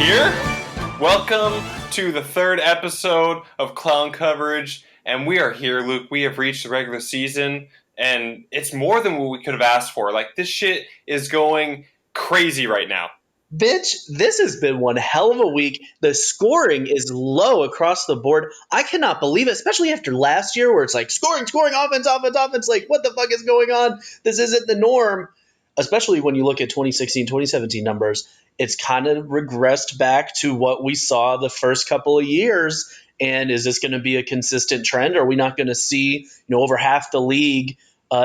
here? Welcome to the third episode of Clown Coverage, and we are here, Luke. We have reached the regular season, and it's more than what we could have asked for. Like, this shit is going crazy right now. Bitch, this has been one hell of a week. The scoring is low across the board. I cannot believe it, especially after last year where it's like scoring, offense. Like, what the fuck is going on? This isn't the norm. Especially when you look at 2016, 2017 numbers, it's kind of regressed back to what we saw the first couple of years. And is this going to be a consistent trend? Are we not going to see, over half the league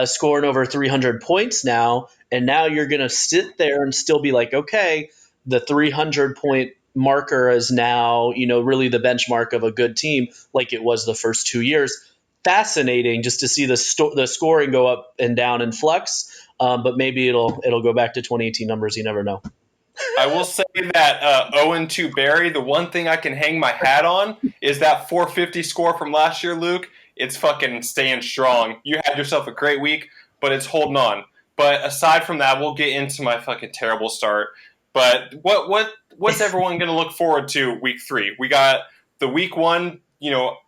scoring over 300 points now? And now you're going to sit there and still be like, okay, the 300-point marker is now, really the benchmark of a good team like it was the first 2 years. Fascinating just to see the scoring go up and down in flux. But maybe it'll go back to 2018 numbers. You never know. I will say that 0-2 Barry, the one thing I can hang my hat on is that 450 score from last year, Luke. It's fucking staying strong. You had yourself a great week, but it's holding on. But aside from that, we'll get into my fucking terrible start. But what's everyone going to look forward to week 3? We got the week 1.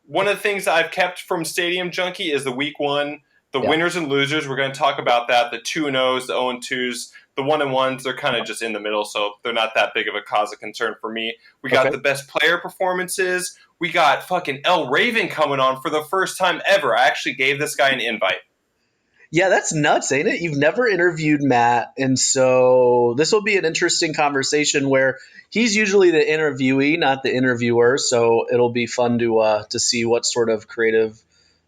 One of the things I've kept from Stadium Junkie is the week 1. The winners and losers, we're going to talk about that. The 2-0s, the 0-2s, the 1-1s, they're kind of just in the middle, so they're not that big of a cause of concern for me. We got the best player performances. We got fucking El Raven coming on for the first time ever. I actually gave this guy an invite. Yeah, that's nuts, ain't it? You've never interviewed Matt, and so this will be an interesting conversation where he's usually the interviewee, not the interviewer, so it'll be fun to see what sort of creative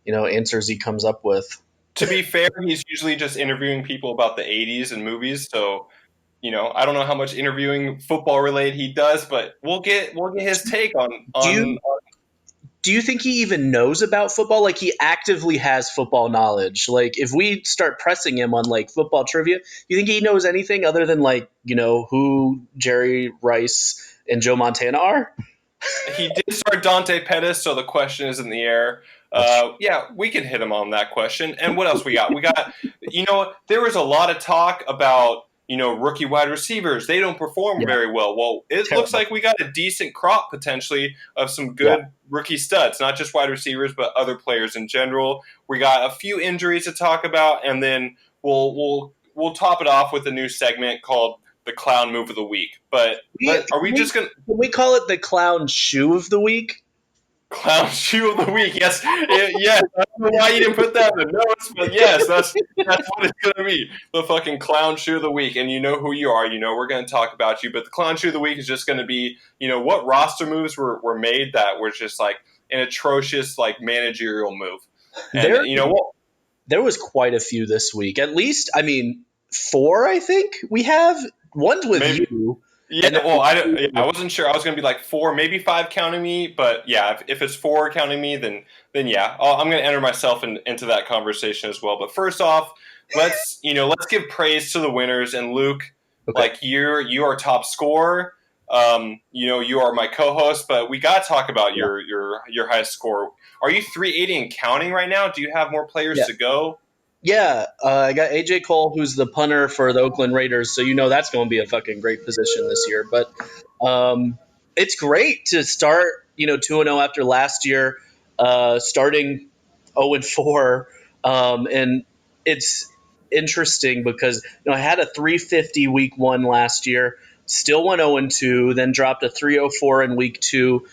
answers he comes up with. To be fair, he's usually just interviewing people about the 80s and movies. So, I don't know how much interviewing football related he does, but we'll get his take on. Do you think he even knows about football? Like, he actively has football knowledge. Like, if we start pressing him on like football trivia, you think he knows anything other than who Jerry Rice and Joe Montana are? He did start Dante Pettis, so the question is in the air. Yeah, we can hit him on that question. And what else we got? We got, there was a lot of talk about, rookie wide receivers. They don't perform very well. Well, it looks like we got a decent crop potentially of some good rookie studs, not just wide receivers, but other players in general. We got a few injuries to talk about, and then we'll top it off with a new segment called the Clown Move of the Week. But are we just going to... Can we call it the Clown Shoe of the Week? Clown Shoe of the Week, yes. Yes, I don't know why you didn't put that in the notes, but yes, that's what it's going to be. The fucking Clown Shoe of the Week. And you know who you are. We're going to talk about you. But the Clown Shoe of the Week is just going to be, what roster moves were made that were just like an atrocious, like, managerial move. And there was quite a few this week. At least, 4, I think we have. One's with you. Yeah, well, I wasn't sure. I was going to be like 4, maybe 5 counting me, but yeah, if it's 4 counting me, then yeah, I'm going to enter myself into that conversation as well. But first off, let's give praise to the winners. And Luke, like you are top scorer. You are my co-host, but we got to talk about your highest score. Are you 380 and counting right now? Do you have more players to go? Yeah, I got AJ Cole, who's the punter for the Oakland Raiders, so that's going to be a fucking great position this year. But it's great to start, 2-0 after last year, starting 0-4, and it's interesting because I had a 350 week 1 last year, still went 0-2, then dropped a 304 in week 2.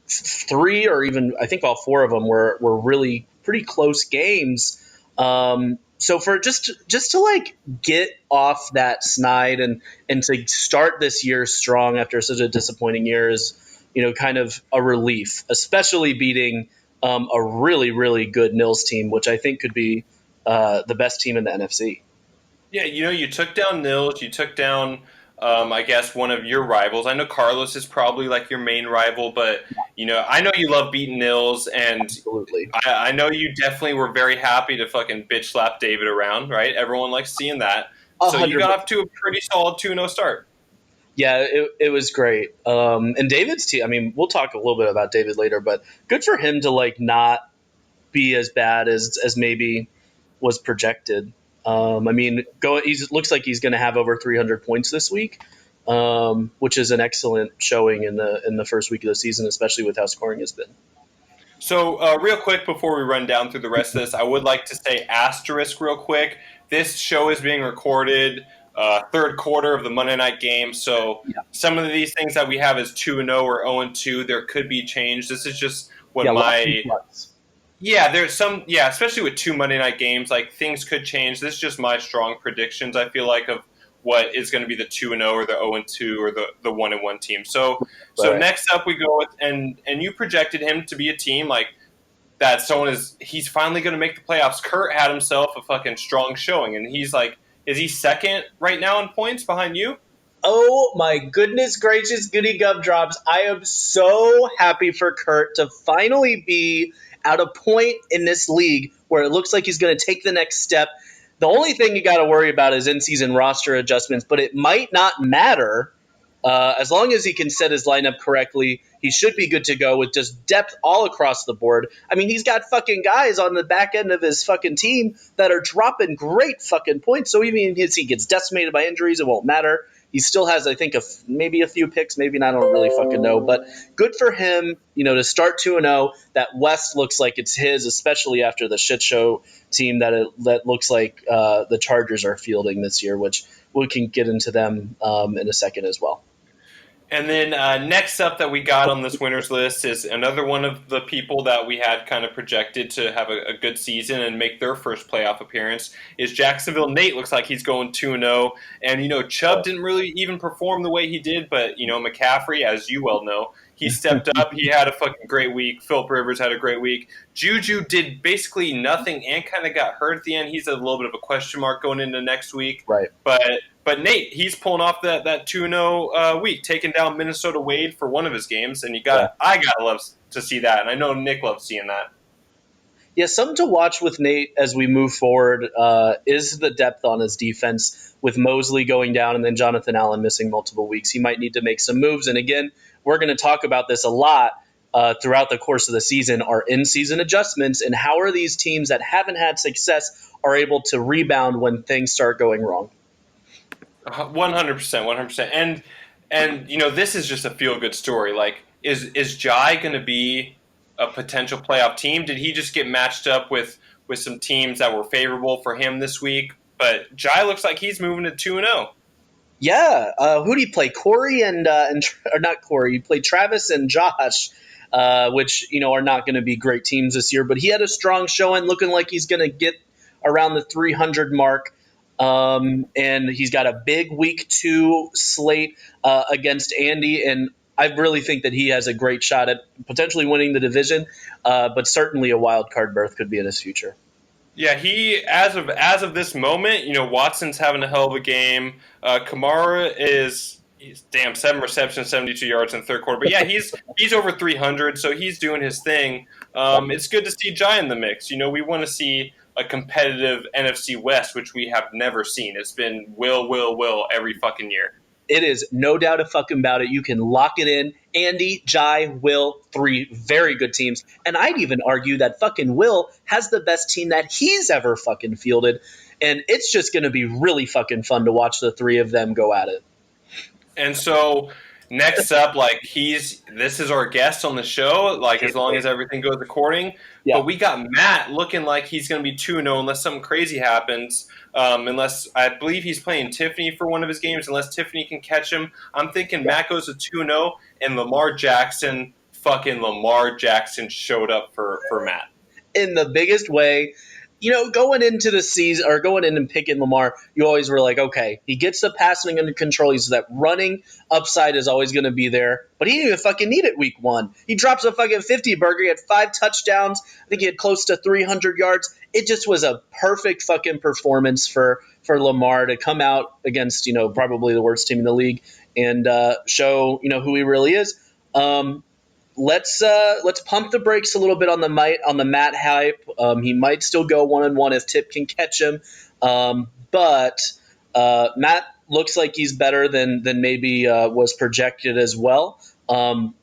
3 or even I think all 4 of them were really pretty close games. So for just to like get off that snide and to start this year strong after such a disappointing year is, kind of a relief, especially beating a really, really good Nils team, which I think could be the best team in the NFC. Yeah, you took down Nils, you took down I guess one of your rivals. I know Carlos is probably like your main rival, but I know you love beating Nils, and absolutely. I know you definitely were very happy to fucking bitch slap David around, right? Everyone likes seeing that. 100%. So you got off to a pretty solid 2-0 start. Yeah, it was great. And David's team, we'll talk a little bit about David later, but good for him to like not be as bad as maybe was projected. Looks like he's going to have over 300 points this week. which is an excellent showing in the first week of the season, especially with how scoring has been. So, real quick before we run down through the rest of this, I would like to say asterisk real quick. This show is being recorded third quarter of the Monday night game, so Yeah, some of these things that we have as 2-0 or 0-2, there could be change. This is just what yeah, lots and my lots. yeah, there's some especially with two Monday night games, like things could change. This is just my strong predictions. I feel like of what is going to be the 2-0 or the 0-2 or the 1-1 team. So Right. next up we go with and you projected him to be a team like that. He's finally going to make the playoffs. Kurt had himself a fucking strong showing, and he's like, is he second right now in points behind you? Oh my goodness gracious, goody gumdrops. I am so happy for Kurt to finally be at a point in this league where it looks like he's going to take the next step. The only thing you got to worry about is in season roster adjustments, but it might not matter. As long as he can set his lineup correctly, he should be good to go with just depth all across the board. I mean, he's got fucking guys on the back end of his fucking team that are dropping great fucking points. So even if he gets decimated by injuries, it won't matter. He still has, I think, maybe a few picks, maybe not. I don't really fucking know, but good for him. To start 2-0. That West looks like it's his, especially after the shit show team that looks like the Chargers are fielding this year, which we can get into them in a second as well. And then next up that we got on this winners list is another one of the people that we had kind of projected to have a good season and make their first playoff appearance is Jacksonville. Nate looks like he's going 2-0. And, Chubb didn't really even perform the way he did, but, McCaffrey, as you well know, he stepped up. He had a fucking great week. Philip Rivers had a great week. Juju did basically nothing and kind of got hurt at the end. He's a little bit of a question mark going into next week. Right. But Nate, he's pulling off that 2-0 week, taking down Minnesota Wade for one of his games, and I gotta love to see that, and I know Nick loves seeing that. Yeah, something to watch with Nate as we move forward is the depth on his defense with Mosley going down and then Jonathan Allen missing multiple weeks. He might need to make some moves, and again, we're going to talk about this a lot throughout the course of the season, our in-season adjustments, and how are these teams that haven't had success are able to rebound when things start going wrong. 100%, 100%. And this is just a feel-good story. Like, is Jai going to be a potential playoff team? Did he just get matched up with some teams that were favorable for him this week? But Jai looks like he's moving to 2-0. Yeah, who did he play? Corey and or not Corey? He played Travis and Josh, which are not going to be great teams this year. But he had a strong showing, looking like he's going to get around the 300 mark. And he's got a big week 2 slate against Andy, and I really think that he has a great shot at potentially winning the division, but certainly a wild card berth could be in his future. Yeah, he as of this moment, Watson's having a hell of a game. Kamara he's 7 receptions, 72 yards in the third quarter. But yeah, he's over 300, so he's doing his thing. It's good to see Jai in the mix. We want to see a competitive NFC West, which we have never seen. It's been will every fucking year. It is no doubt about it. You can lock it in. Andy, Jai, Will, 3 very good teams. And I'd even argue that fucking Will has the best team that he's ever fucking fielded. And it's just going to be really fucking fun to watch the 3 of them go at it. And so next up, this is our guest on the show, as long as everything goes according. Yeah. But we got Matt looking like he's going to be 2-0 unless something crazy happens. Unless I believe he's playing Tiffany for one of his games, unless Tiffany can catch him. I'm thinking Matt goes to 2-0, and Lamar Jackson showed up for Matt. In the biggest way. Going into the season or going in and picking Lamar, you always were like, okay, he gets the passing under control. He's that running upside is always going to be there, but he didn't even fucking need it week 1. He drops a fucking 50 burger. He had 5 touchdowns. I think he had close to 300 yards. It just was a perfect fucking performance for Lamar to come out against, probably the worst team in the league and show, who he really is. Let's pump the brakes a little bit on the Matt hype. He might still go 1-1 if Tip can catch him, but Matt looks like he's better than maybe was projected as well.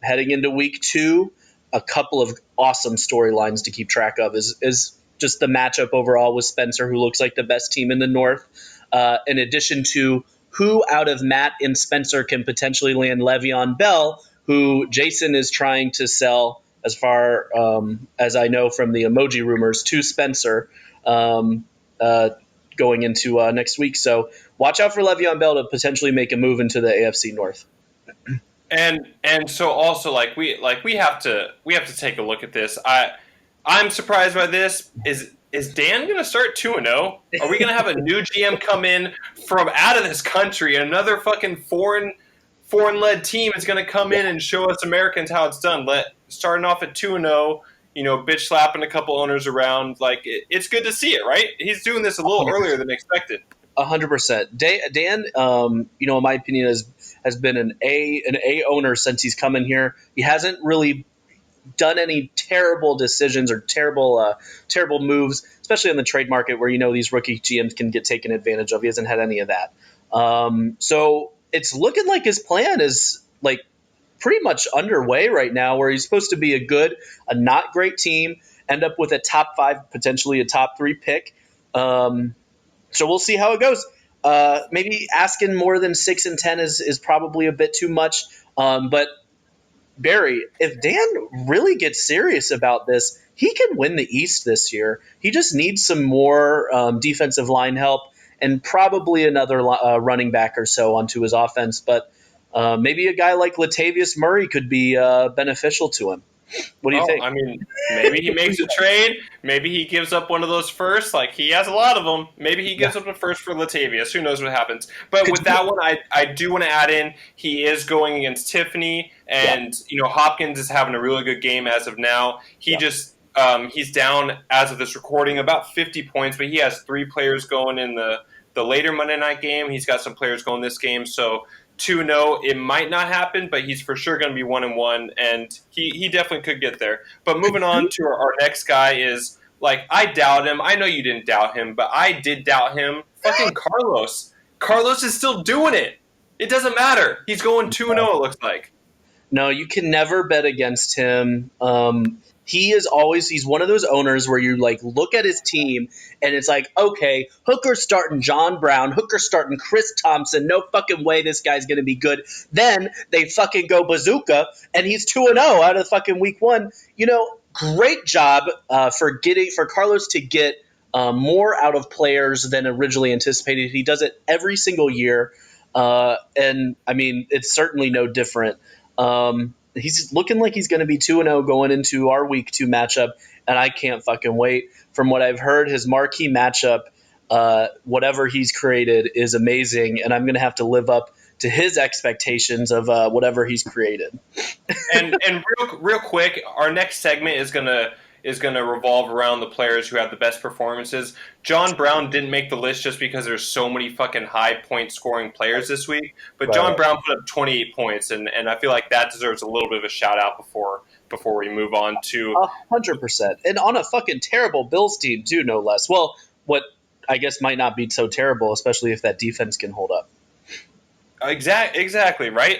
Heading into week 2, a couple of awesome storylines to keep track of is just the matchup overall with Spencer, who looks like the best team in the North. In addition to who out of Matt and Spencer can potentially land Le'Veon Bell, who Jason is trying to sell, as far as I know from the emoji rumors, to Spencer um, going into next week. So watch out for Le'Veon Bell to potentially make a move into the AFC North. And so also we have to take a look at this. I'm surprised by this. Is Dan going to start 2-0? Are we going to have a new GM come in from out of this country? Another fucking foreign-led team is going to come in and show us Americans how it's done. Starting off at 2-0, bitch slapping a couple owners around. It's good to see it, right? He's doing this a little 100%. earlier than expected. 100%. Dan, in my opinion, has been an A owner since he's come in here. He hasn't really done any terrible decisions or terrible moves, especially in the trade market where these rookie GMs can get taken advantage of. He hasn't had any of that. So it's looking like his plan is pretty much underway right now, where he's supposed to be a not great team, end up with a top 5, potentially a top 3 pick. So we'll see how it goes. Maybe asking more than 6-10 is probably a bit too much. But Barry, if Dan really gets serious about this, he can win the East this year. He just needs some more defensive line help and probably another running back or so onto his offense. But maybe a guy like Latavius Murray could be beneficial to him. What do you think? I mean, maybe he makes a trade. Maybe he gives up one of those firsts. He has a lot of them. Maybe he gives up a first for Latavius. Who knows what happens? But with that one, I do want to add in, he is going against Tiffany, and Hopkins is having a really good game as of now. He's down as of this recording about 50 points, but he has 3 players going in the later Monday night game. He's got some players going this game, so 2-0, it might not happen, but he's for sure going to be 1-1, and he definitely could get there. But moving on to our next guy is, I doubt him. I know you didn't doubt him, but I did doubt him. Fucking Carlos. Carlos is still doing it. It doesn't matter. He's going 2-0, it looks like. No, you can never bet against him. He's one of those owners where you look at his team and it's okay, Hooker's starting John Brown, Hooker's starting Chris Thompson. No fucking way this guy's going to be good. Then they fucking go bazooka and he's 2-0 out of fucking week 1. Great job for Carlos to get more out of players than originally anticipated. He does it every single year. And I mean, it's certainly no different. He's looking like he's going to be 2-0 going into our week 2 matchup, and I can't fucking wait. From what I've heard, his marquee matchup, whatever he's created, is amazing, and I'm going to have to live up to his expectations of whatever he's created. and real quick, our next segment is going to revolve around the players who have the best performances. John Brown didn't make the list just because there's so many fucking high point scoring players this week, but right. John Brown put up 28 points, and I feel like that deserves a little bit of a shout out before we move on to 100%, and on a fucking terrible Bills team too, no less. Well, what I guess might not be so terrible, especially if that defense can hold up. Exactly right.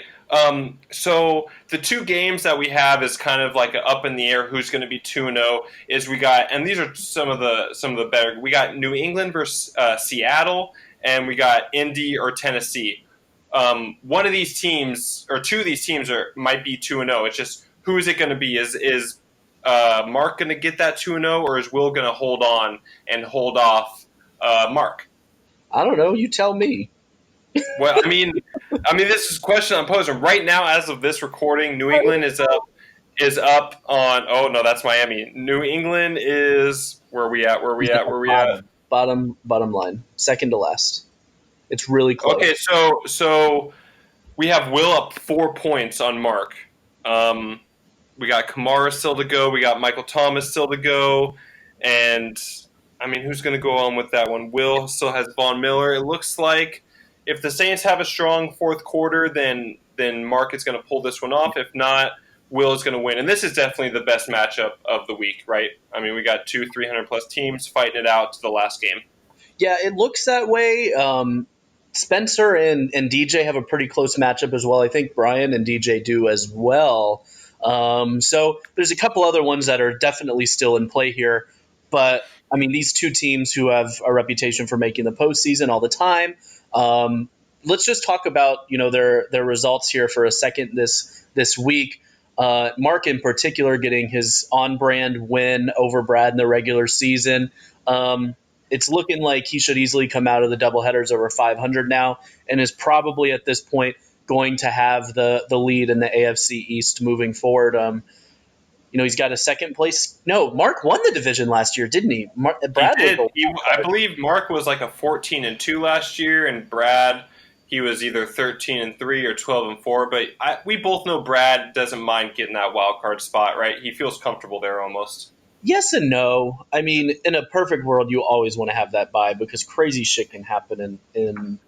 So the 2 games that we have is kind of up in the air. Who's going to be 2-0? Is we got, and these are some of the better. We got New England versus Seattle, and we got Indy or Tennessee. One of these teams or 2 of these teams might be 2-0. It's just, who is it going to be? Is Mark going to get that 2-0, or is Will going to hold on and hold off Mark? I don't know. You tell me. Well, I mean, this is a question I'm posing right now. As of this recording, New England is up on. Oh no, that's Miami. New England is where we at? Bottom line, second to last. It's really close. Okay, so we have Will up 4 points on Mark. We got Kamara still to go. We got Michael Thomas still to go, and I mean, who's going to go on with that one? Will still has Von Miller. It looks like. If the Saints have a strong fourth quarter, then Mark is going to pull this one off. If not, Will is going to win. And this is definitely the best matchup of the week, right? I mean, we got 2 300-plus teams fighting it out to the last game. Yeah, it looks that way. Spencer and DJ have a pretty close matchup as well. I think Brian and DJ do as well. So there's a couple other ones that are definitely still in play here. But, I mean, these 2 teams who have a reputation for making the postseason all the time, let's just talk about their results here for a second this week. Mark in particular getting his on-brand win over Brad in the regular season. It's looking like he should easily come out of the doubleheaders over 500 now, and is probably at this point going to have the lead in the AFC East moving forward. He's got a second place. No, Mark won the division last year, didn't he? Brad He did. I believe Mark was like a 14-2 last year, and Brad, he was either 13-3 or 12-4. But we both know Brad doesn't mind getting that wild card spot, right? He feels comfortable there almost. Yes and no. I mean, in a perfect world, you always want to have that bye because crazy shit can happen in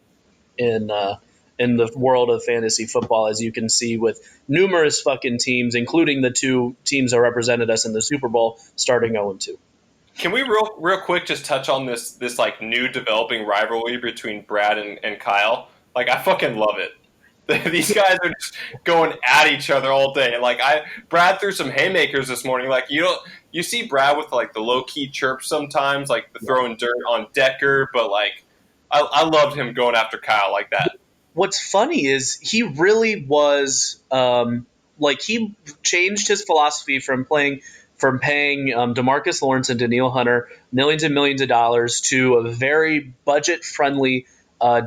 the world of fantasy football, as you can see with numerous fucking teams, including the two teams that represented us in the Super Bowl, starting 0-2. Can we real quick just touch on this like new developing rivalry between Brad and Kyle? Like, I fucking love it. These guys are just going at each other all day. Like, Brad threw some haymakers this morning. Like, you see Brad with like the low key chirps sometimes, like the throwing dirt on Decker, but like I loved him going after Kyle like that. What's funny is he really was he changed his philosophy from paying DeMarcus Lawrence and Danielle Hunter millions and millions of dollars to a very budget friendly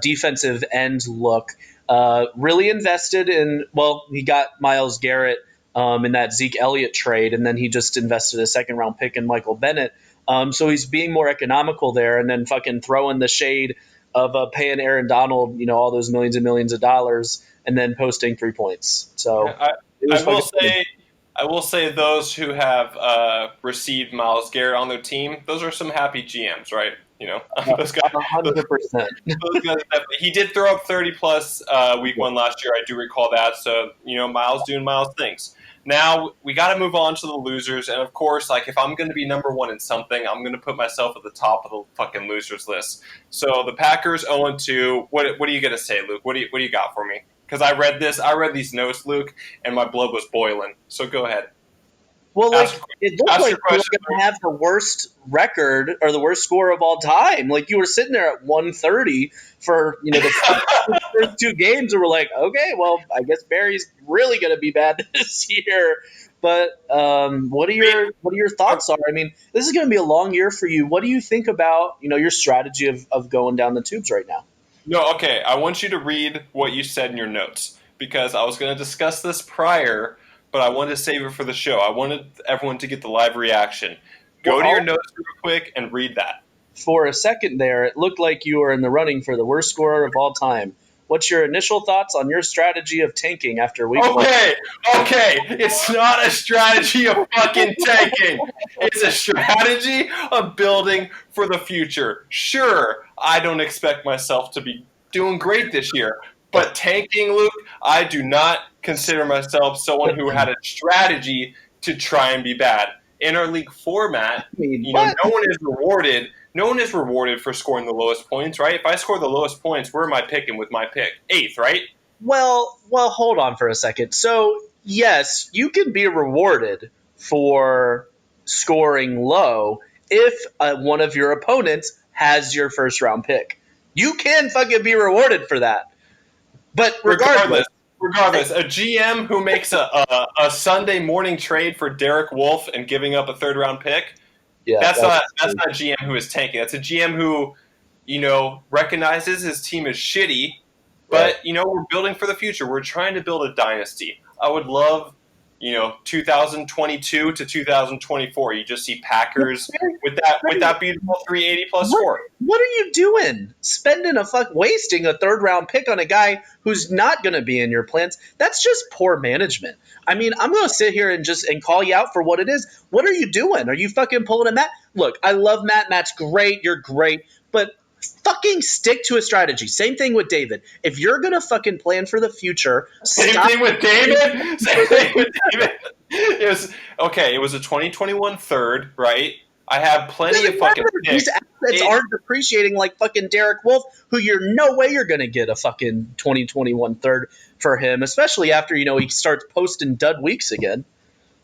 defensive end look. Really invested in, he got Myles Garrett in that Zeke Elliott trade, and then he just invested a second-round pick in Michael Bennett. So he's being more economical there, and then fucking throwing the shade of paying Aaron Donald, all those millions and millions of dollars, and then posting 3 points. So I will say those who have received Myles Garrett on their team, those are some happy GMs, right? Those guys. 100%. He did throw up 30-plus week one last year. I do recall that. So, Myles doing Myles things. Now, we got to move on to the losers. And, of course, like, if I'm going to be number one in something, I'm going to put myself at the top of the fucking losers list. So, the Packers 0-2. What are you going to say, Luke? What do you got for me? Because I read these notes, Luke, and my blood was boiling. So, go ahead. Well, it looked like you were going to have the worst record or the worst score of all time. Like, you were sitting there at 130 for the first two games, and we're like, okay, well, I guess Barry's really going to be bad this year. But what are your thoughts? I mean, this is going to be a long year for you. What do you think about your strategy of going down the tubes right now? No, okay. I want you to read what you said in your notes because I was going to discuss this prior, but I wanted to save it for the show. I wanted everyone to get the live reaction. Go to your notes real quick and read that. For a second there, it looked like you were in the running for the worst scorer of all time. What's your initial thoughts on your strategy of tanking after week one? Okay. It's not a strategy of fucking tanking. It's a strategy of building for the future. Sure, I don't expect myself to be doing great this year. But tanking, Luke, I do not consider myself someone who had a strategy to try and be bad. In our league format, no one is rewarded. No one is rewarded for scoring the lowest points, right? If I score the lowest points, where am I picking with my pick? 8th, right? Well, hold on for a second. So, yes, you can be rewarded for scoring low if one of your opponents has your first round pick. You can fucking be rewarded for that. But regardless, a GM who makes a Sunday morning trade for Derek Wolfe and giving up a 3rd-round pick, that's not a GM who is tanking. That's a GM who, recognizes his team is shitty, but we're building for the future. We're trying to build a dynasty. I would love, 2022 to 2024. You just see Packers with that beautiful 380 plus score. What are you doing? Wasting a 3rd-round pick on a guy who's not going to be in your plans? That's just poor management. I mean, I'm going to sit here and call you out for what it is. What are you doing? Are you fucking pulling a Matt? Look, I love Matt. Matt's great. You're great. But fucking stick to a strategy. Same thing with David. If you're going to fucking plan for the future, Same thing with David. It was a 2021 3rd, right? I have plenty of fucking picks. These assets aren't depreciating like fucking Derek Wolfe, who no way you're going to get a fucking 2021 3rd for him, especially after, he starts posting dud weeks again.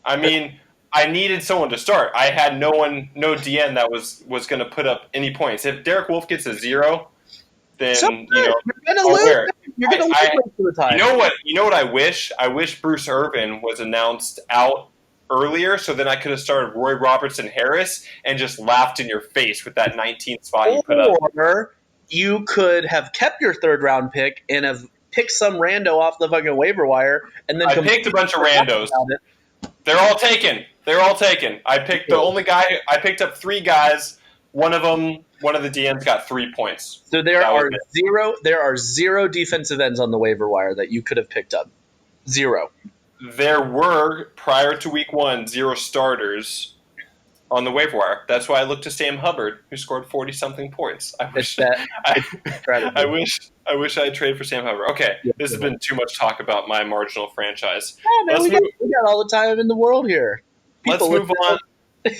I mean, I needed someone to start. I had no DN that was going to put up any points. If Derek Wolfe gets a 0, then You're gonna I'll lose. wear it. You're gonna lose most of the time. You know what? You know what I wish? I wish Bruce Irvin was announced out earlier, so then I could have started Roy Robertson Harris and just laughed in your face with that 19th spot you put up. Or you could have kept your third round pick and have picked some rando off the fucking waiver wire, and then I picked a bunch of randos. They're all taken. They're all taken. I picked the only guy. I picked up 3 guys. One of the DMs got 3 points. So there are zero defensive ends on the waiver wire that you could have picked up. Zero. There were, prior to week 1, 0 starters on the waiver wire. That's why I looked to Sam Hubbard, who scored 40-something points. I wish I wish I had traded for Sam Hubbard. Okay, this has been too much talk about my marginal franchise. Man, we got all the time in the world here. Let's move on.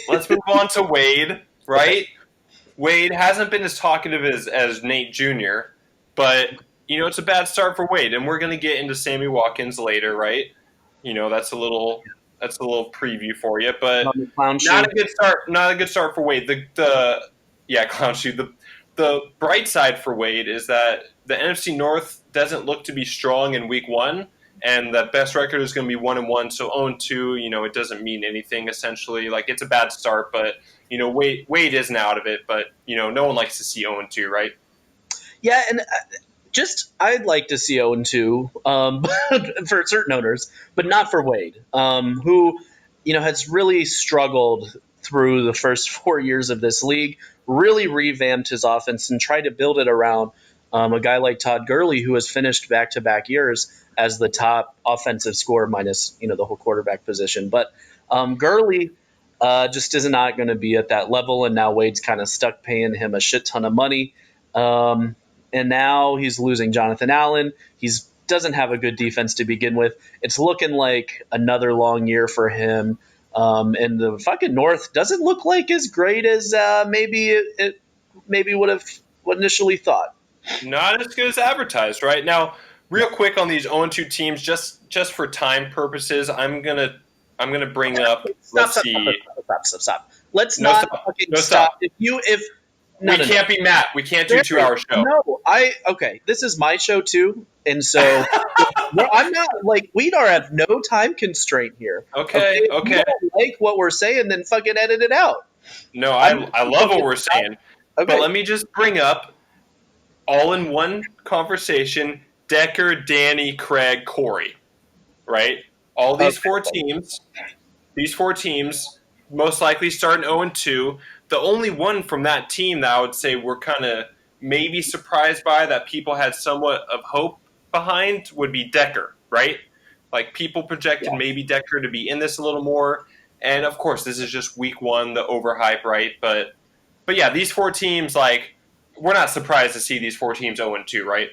Let's move on to Wade, right? Wade hasn't been as talkative as Nate Jr., but, it's a bad start for Wade, and we're going to get into Sammy Watkins later, right? That's a little preview for you, but not a good start. Not a good start for Wade. Clown shoe. The bright side for Wade is that the NFC North doesn't look to be strong in week 1, and the best record is going to be 1-1. So 0-2, it doesn't mean anything essentially. Like, it's a bad start, but Wade isn't out of it. But no one likes to see 0-2, right? Yeah, and I'd like to see 0-2 for certain owners, but not for Wade, who has really struggled through the first 4 years of this league. Really revamped his offense and tried to build it around a guy like Todd Gurley, who has finished back-to-back years as the top offensive scorer minus the whole quarterback position. But Gurley just is not going to be at that level, and now Wade's kind of stuck paying him a shit ton of money. And now he's losing Jonathan Allen. He doesn't have a good defense to begin with. It's looking like another long year for him. And the fucking North doesn't look like as great as maybe it would have initially thought. Not as good as advertised, right? Now, real quick on these 0-2 teams, just for time purposes, I'm gonna bring up. Stop. Let's not fucking stop. We can't be Matt. We can't do a 2-hour show. No, this is my show too, and so I'm not we have no time constraint here. Okay. If you don't like what we're saying, then fucking edit it out. No, I love what we're saying, okay. But let me just bring up all in one conversation: Decker, Danny, Craig, Corey. Right, all these 4 teams. These 4 teams most likely starting 0-2. The only one from that team that I would say we're kind of maybe surprised by that people had somewhat of hope behind would be Decker, right? Like, people projected maybe Decker to be in this a little more. And, of course, this is just week 1, the overhype, right? But yeah, these 4 teams, we're not surprised to see these 4 teams 0-2, right?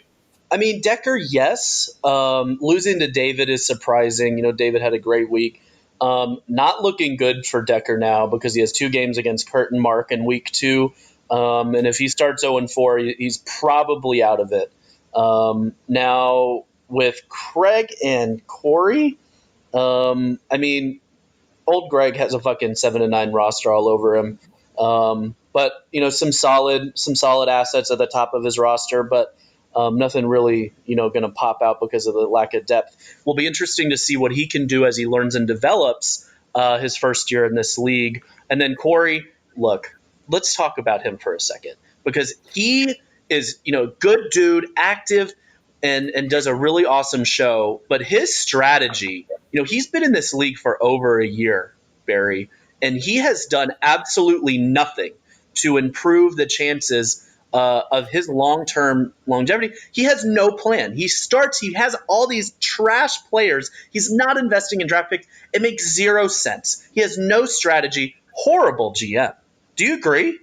I mean, Decker, yes. Losing to David is surprising. David had a great week. Not looking good for Decker now because he has 2 games against Kurt and Mark in week 2. And if he starts 0-4, he's probably out of it. Now, with Craig and Corey, old Greg has a fucking 7-9 roster all over him. But some solid assets at the top of his roster, but nothing really, going to pop out because of the lack of depth. Will be interesting to see what he can do as he learns and develops his first year in this league. And then Corey, look, let's talk about him for a second because he is, good dude, active, and does a really awesome show. But his strategy, he's been in this league for over a year, Barry, and he has done absolutely nothing to improve the chances of his long-term longevity. He has no plan. He has all these trash players. He's not investing in draft picks. It makes 0 sense. He has no strategy. Horrible GM. Do you agree?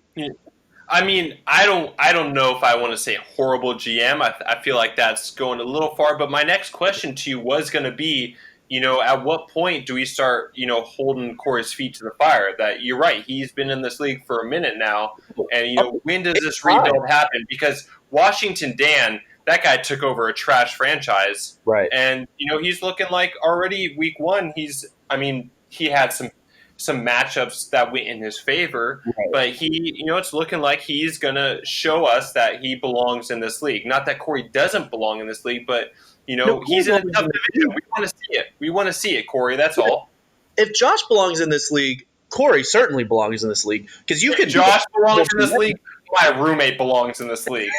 I mean, I don't know if I want to say horrible GM. I feel like that's going a little far. But my next question to you was going to be, at what point do we start, holding Corey's feet to the fire? That you're right. He's been in this league for a minute now. And, when does this rebuild happen? Because Washington Dan, that guy took over a trash franchise. Right. And, he's looking like already week 1, he had some some matchups that went in his favor. Right. But it's looking like he's gonna show us that he belongs in this league. Not that Corey doesn't belong in this league, but No, he's in a tough division. league. We want to see it. We want to see it, Corey. That's all. If Josh belongs in this league, Corey certainly belongs in this league because you can. Josh belongs in this league. My roommate belongs in this league.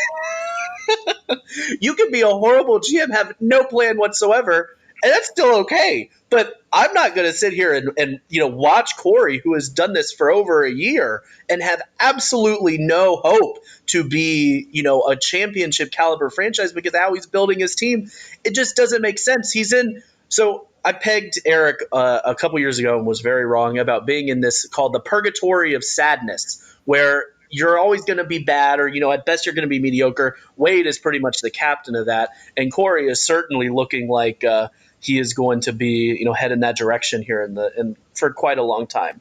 You could be a horrible GM, have no plan whatsoever, and that's still okay. But I'm not going to sit here and watch Corey, who has done this for over a year, and have absolutely no hope to be a championship caliber franchise because of how he's building his team. It just doesn't make sense. He's in. So I pegged Eric a couple years ago and was very wrong about being in this called the purgatory of sadness, where you're always going to be bad, or at best you're going to be mediocre. Wade is pretty much the captain of that, and Corey is certainly looking like he is going to be head in that direction here for quite a long time.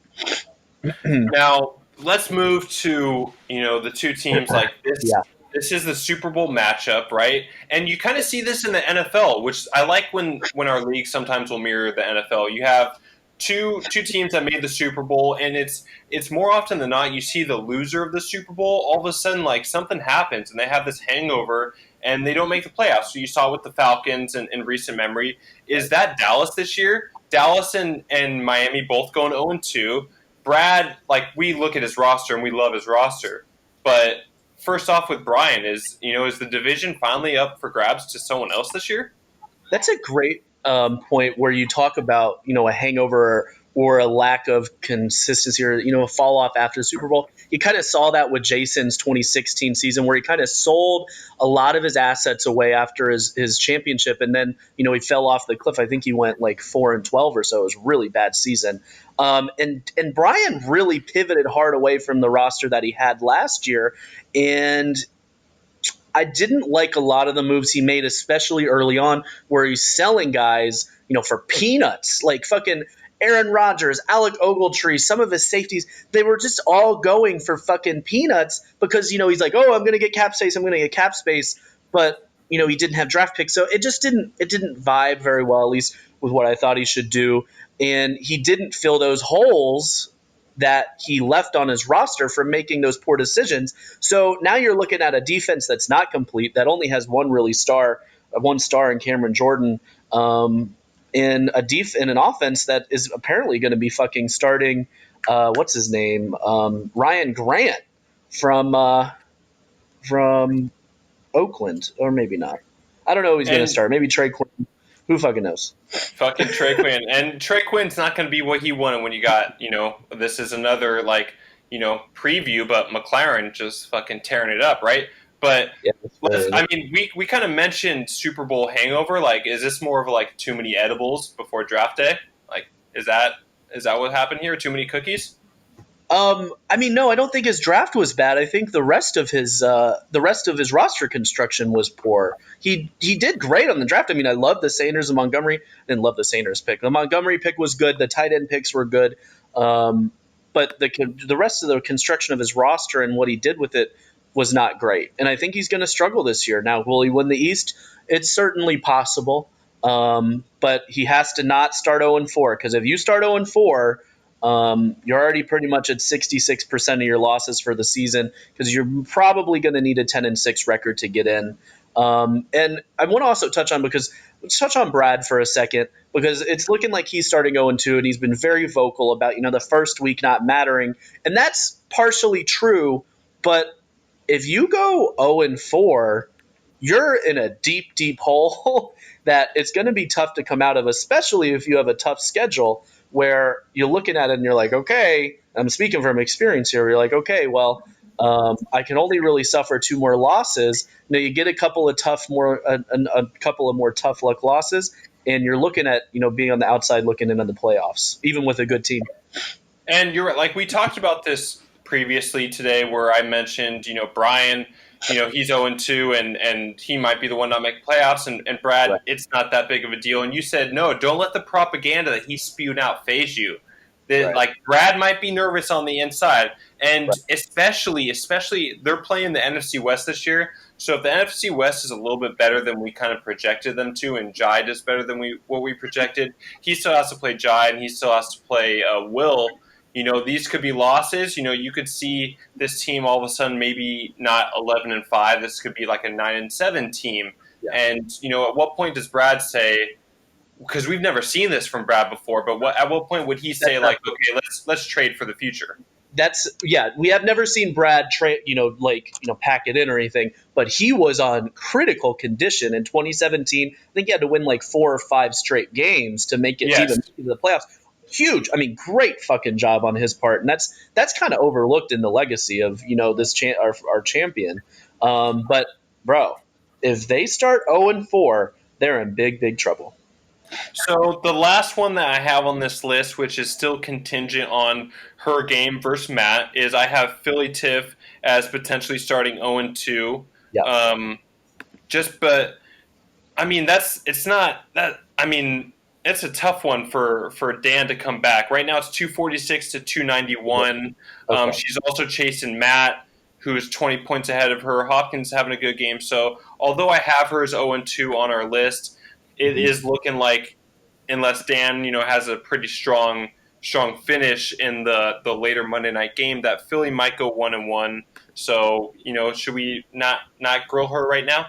Now let's move to the two teams like this. Yeah. This is the Super Bowl matchup, right? And you kind of see this in the NFL, which I like when our league sometimes will mirror the NFL. You have two teams that made the Super Bowl, and it's more often than not you see the loser of the Super Bowl. All of a sudden, like something happens, and they have this hangover, and they don't make the playoffs. So you saw with the Falcons in recent memory. Is that Dallas this year? Dallas and Miami both going 0-2. Brad, we look at his roster and we love his roster, but first off, with Brian, is the division finally up for grabs to someone else this year? That's a great point where you talk about a hangover or a lack of consistency or a fall off after the Super Bowl. You kind of saw that with Jason's 2016 season, where he kind of sold a lot of his assets away after his championship, and then he fell off the cliff. I think he went 4-12 or so. It was a really bad season. And Brian really pivoted hard away from the roster that he had last year, and I didn't like a lot of the moves he made, especially early on, where he's selling guys, for peanuts, like fucking Aaron Rodgers, Alec Ogletree, some of his safeties. They were just all going for fucking peanuts because, he's like, oh, I'm going to get cap space. But, he didn't have draft picks. So it didn't vibe very well, at least with what I thought he should do. And he didn't fill those holes that he left on his roster from making those poor decisions. So now you're looking at a defense that's not complete, that only has one star in Cameron Jordan, in an offense that is apparently going to be fucking starting, what's his name, Ryan Grant from Oakland, or maybe not. I don't know who he's going to start. Maybe Trey Quinn. Who fucking knows? Fucking Trey Quinn. And Trey Quinn's not going to be what he wanted when you got, this is another, preview, but McLaren just fucking tearing it up, right? But, Yeah, we kind of mentioned Super Bowl hangover. Is this more of, too many edibles before draft day? Is that what happened here? Too many cookies? No, I don't think his draft was bad. I think the rest of his roster construction was poor. He did great on the draft. I love the Sanders and Montgomery. I didn't love the Sanders pick. The Montgomery pick was good. The tight end picks were good. But the rest of the construction of his roster and what he did with it was not great. And I think he's going to struggle this year. Now, will he win the East? It's certainly possible. But he has to not start 0-4, because if you start 0-4, you're already pretty much at 66% of your losses for the season, because you're probably going to need a 10-6 record to get in. And I want to also let's touch on Brad for a second, because it's looking like he's starting 0-2, and he's been very vocal about, the first week not mattering. And that's partially true, but if you go 0-4, you're in a deep, deep hole that it's going to be tough to come out of, especially if you have a tough schedule where you're looking at it and you're like, okay, I'm speaking from experience here. You're like, okay, well, I can only really suffer 2 more losses. Now you get a couple of more tough luck losses, and you're looking at, being on the outside looking in on the playoffs, even with a good team. And you're right. We talked about this previously today, where I mentioned, Brian, he's 0-2 and he might be the one not making playoffs. And Brad, right, it's not that big of a deal. And you said, no, don't let the propaganda that he's spewing out phase you. Right. Brad might be nervous on the inside. And right, especially they're playing the NFC West this year. So if the NFC West is a little bit better than we kind of projected them to, and Jai does better than what we projected, he still has to play Jai, and he still has to play Will. these could be losses. You could see this team all of a sudden maybe not 11-5. This could be like a 9-7 team. Yeah. And at what point does Brad say? Because we've never seen this from Brad before, but at what point would he say okay, let's trade for the future? We have never seen Brad pack it in or anything, but he was on critical condition in 2017. I think he had to win like 4 or 5 straight games to make it even to the playoffs. Huge. I mean, great fucking job on his part, and that's kind of overlooked in the legacy of this our champion. But bro, if they start 0-4, they're in big trouble. So the last one that I have on this list, which is still contingent on her game versus Matt, is I have Philly Tiff as potentially starting 0-2. Yeah. But I mean it's a tough one for Dan to come back. Right now it's 246 to 291. Okay. She's also chasing Matt, who's 20 points ahead of her. Hopkins having a good game. So although I have her as 0-2 on our list, it is looking like, unless Dan, has a pretty strong finish in the later Monday night game, that Philly might go 1-1. So, should we not grill her right now?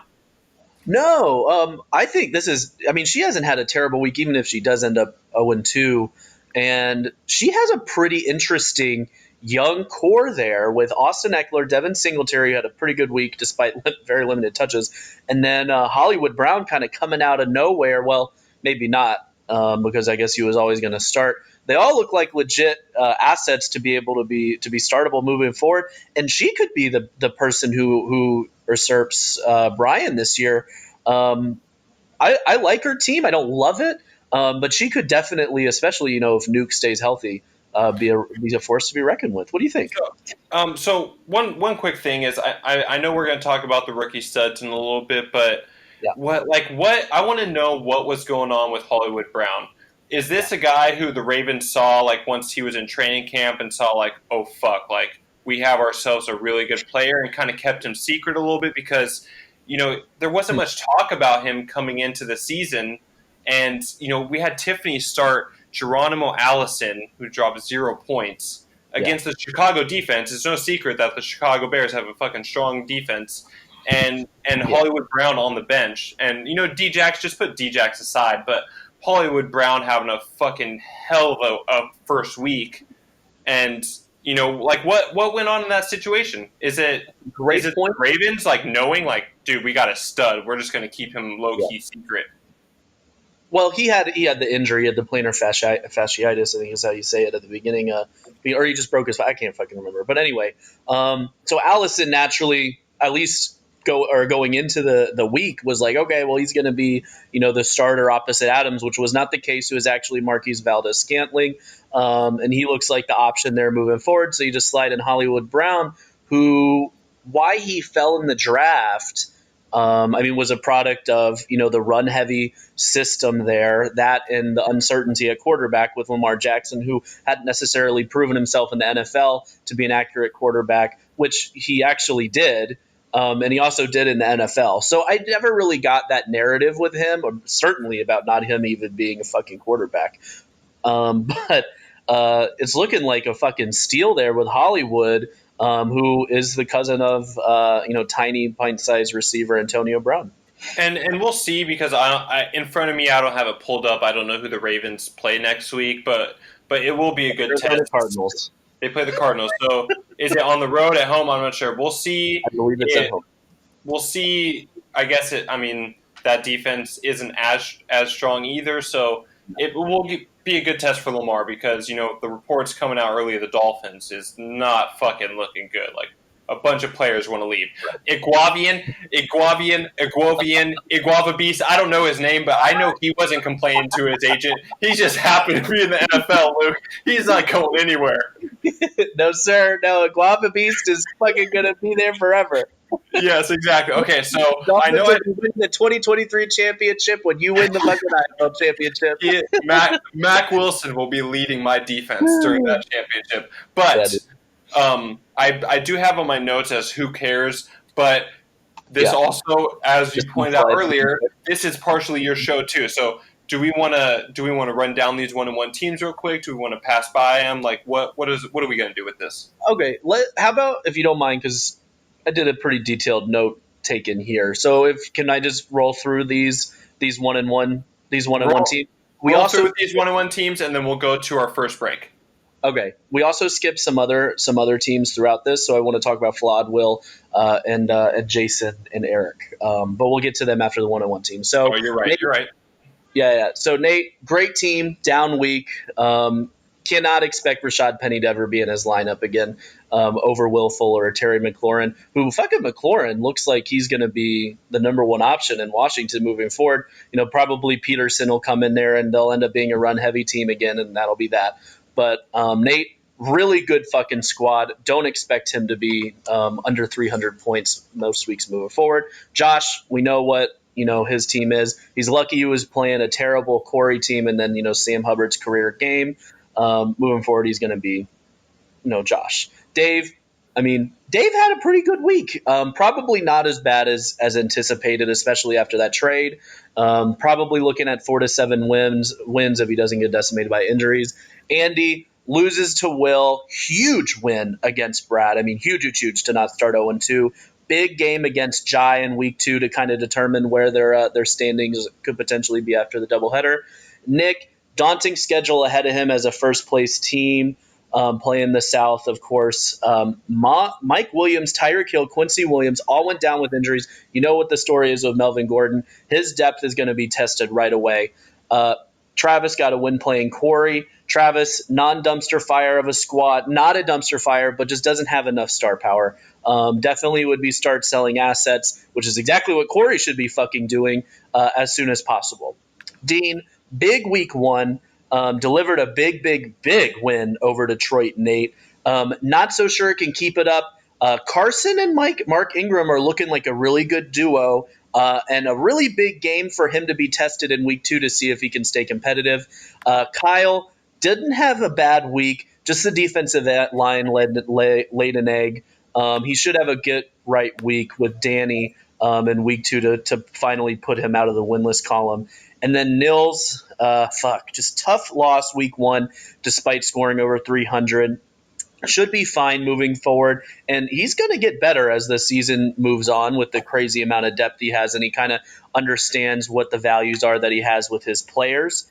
No, I think this is. I mean, she hasn't had a terrible week, even if she does end up 0-2, and she has a pretty interesting young core there with Austin Eckler, Devin Singletary, who had a pretty good week despite very limited touches, and then Hollywood Brown kind of coming out of nowhere. Well, maybe not, because I guess he was always going to start. They all look like legit assets to be able to be startable moving forward, and she could be the person who usurps Brian this year. I like her team. I don't love it, but she could definitely, especially if Nuke stays healthy, be a force to be reckoned with. What do you think? So one quick thing is I know we're going to talk about the rookie studs in a little bit, but what I want to know what was going on with Hollywood Brown. Is this a guy who the Ravens saw once he was in training camp and saw oh fuck, we have ourselves a really good player, and kind of kept him secret a little bit because there wasn't much talk about him coming into the season, and we had Tiffany start Geronimo Allison, who dropped 0 points against the Chicago defense. It's no secret that the Chicago Bears have a fucking strong defense, and Hollywood Brown on the bench, and Djax, just put Djax aside, but Hollywood Brown having a fucking hell of a first week, and what went on in that situation? Is it the Ravens knowing dude, we got a stud, we're just going to keep him low key secret? Well, he had the injury, he had the plantar fasciitis, I think is how you say it at the beginning, or he just broke his. I can't fucking remember, but anyway, so Allison naturally, at least going into the week, was okay, well, he's going to be the starter opposite Adams, which was not the case. It was actually Marquise Valdes-Scantling, and he looks like the option there moving forward. So you just slide in Hollywood Brown, why he fell in the draft, was a product of the run heavy system there, that and the uncertainty at quarterback with Lamar Jackson, who hadn't necessarily proven himself in the NFL to be an accurate quarterback, which he actually did. And he also did in the NFL. So I never really got that narrative with him, or certainly about not him even being a fucking quarterback. But it's looking like a fucking steal there with Hollywood, who is the cousin of tiny pint-sized receiver Antonio Brown. And we'll see, because in front of me I don't have it pulled up. I don't know who the Ravens play next week, but it will be a good test. The Cardinals. They play the Cardinals. So is it on the road, at home? I'm not sure. We'll see. I believe it's at home. We'll see. I guess that defense isn't as strong either. So it will be a good test for Lamar, because, the reports coming out early of the Dolphins is not fucking looking good. A bunch of players want to leave. Iguavian, Iguava Beast. I don't know his name, but I know he wasn't complaining to his agent. He just happened to be in the NFL, Luke. He's not going anywhere. No, sir. No, Iguava Beast is fucking going to be there forever. Yes, exactly. Okay, so I know you win the 2023 championship when you win the fucking NFL championship. Mac Wilson will be leading my defense during that championship. But I do have on my notes as who cares, but this also, as you pointed out earlier, this is partially your show too. So do we want to run down these 1-1 teams real quick? Do we want to pass by them? Like, what are we going to do with this? Okay, how about, if you don't mind, because I did a pretty detailed note taken here. So if can I just roll through these 1-1 teams? We Roll also through with these 1-1 teams, and then we'll go to our first break. Okay. We also skipped some other teams throughout this, so I want to talk about Flawed, Will, and Jason and Eric. But we'll get to them after the 1-1 team. So Oh, you're right. Nate, You're right. yeah. So Nate, great team, down week. Cannot expect Rashad Penny to ever be in his lineup again over Will Fuller or Terry McLaurin, who fucking McLaurin looks like he's going to be the number one option in Washington moving forward. Probably Peterson will come in there and they'll end up being a run heavy team again, and that'll be that. But Nate, really good fucking squad. Don't expect him to be under 300 points most weeks moving forward. Josh, we know what his team is. He's lucky he was playing a terrible Corey team, and then Sam Hubbard's career game. Moving forward, he's going to be Josh. Dave, Dave had a pretty good week. Probably not as bad as anticipated, especially after that trade. Probably looking at 4 to 7 wins if he doesn't get decimated by injuries. Andy loses to Will. Huge win against Brad. Huge to not start 0-2. Big game against Jai in week 2 to kind of determine where their standings could potentially be after the doubleheader. Nick, daunting schedule ahead of him as a first place team. Playing the South, of course. Mike Williams, Tyreek Hill, Quincy Williams all went down with injuries. You know what the story is with Melvin Gordon. His depth is going to be tested right away. Travis got a win playing Corey. Travis, non-dumpster fire of a squad. Not a dumpster fire, but just doesn't have enough star power. Definitely would be start selling assets, which is exactly what Corey should be fucking doing as soon as possible. Dean, big week 1. Delivered a big win over Detroit, Nate. Not so sure it can keep it up. Carson and Mark Ingram are looking like a really good duo, and a really big game for him to be tested in week 2 to see if he can stay competitive. Kyle didn't have a bad week. Just the defensive line laid an egg. He should have a get right week with Danny in week 2 to finally put him out of the winless column. And then Nils, just tough loss week 1 despite scoring over 300. Should be fine moving forward. And he's going to get better as the season moves on with the crazy amount of depth he has. And he kind of understands what the values are that he has with his players,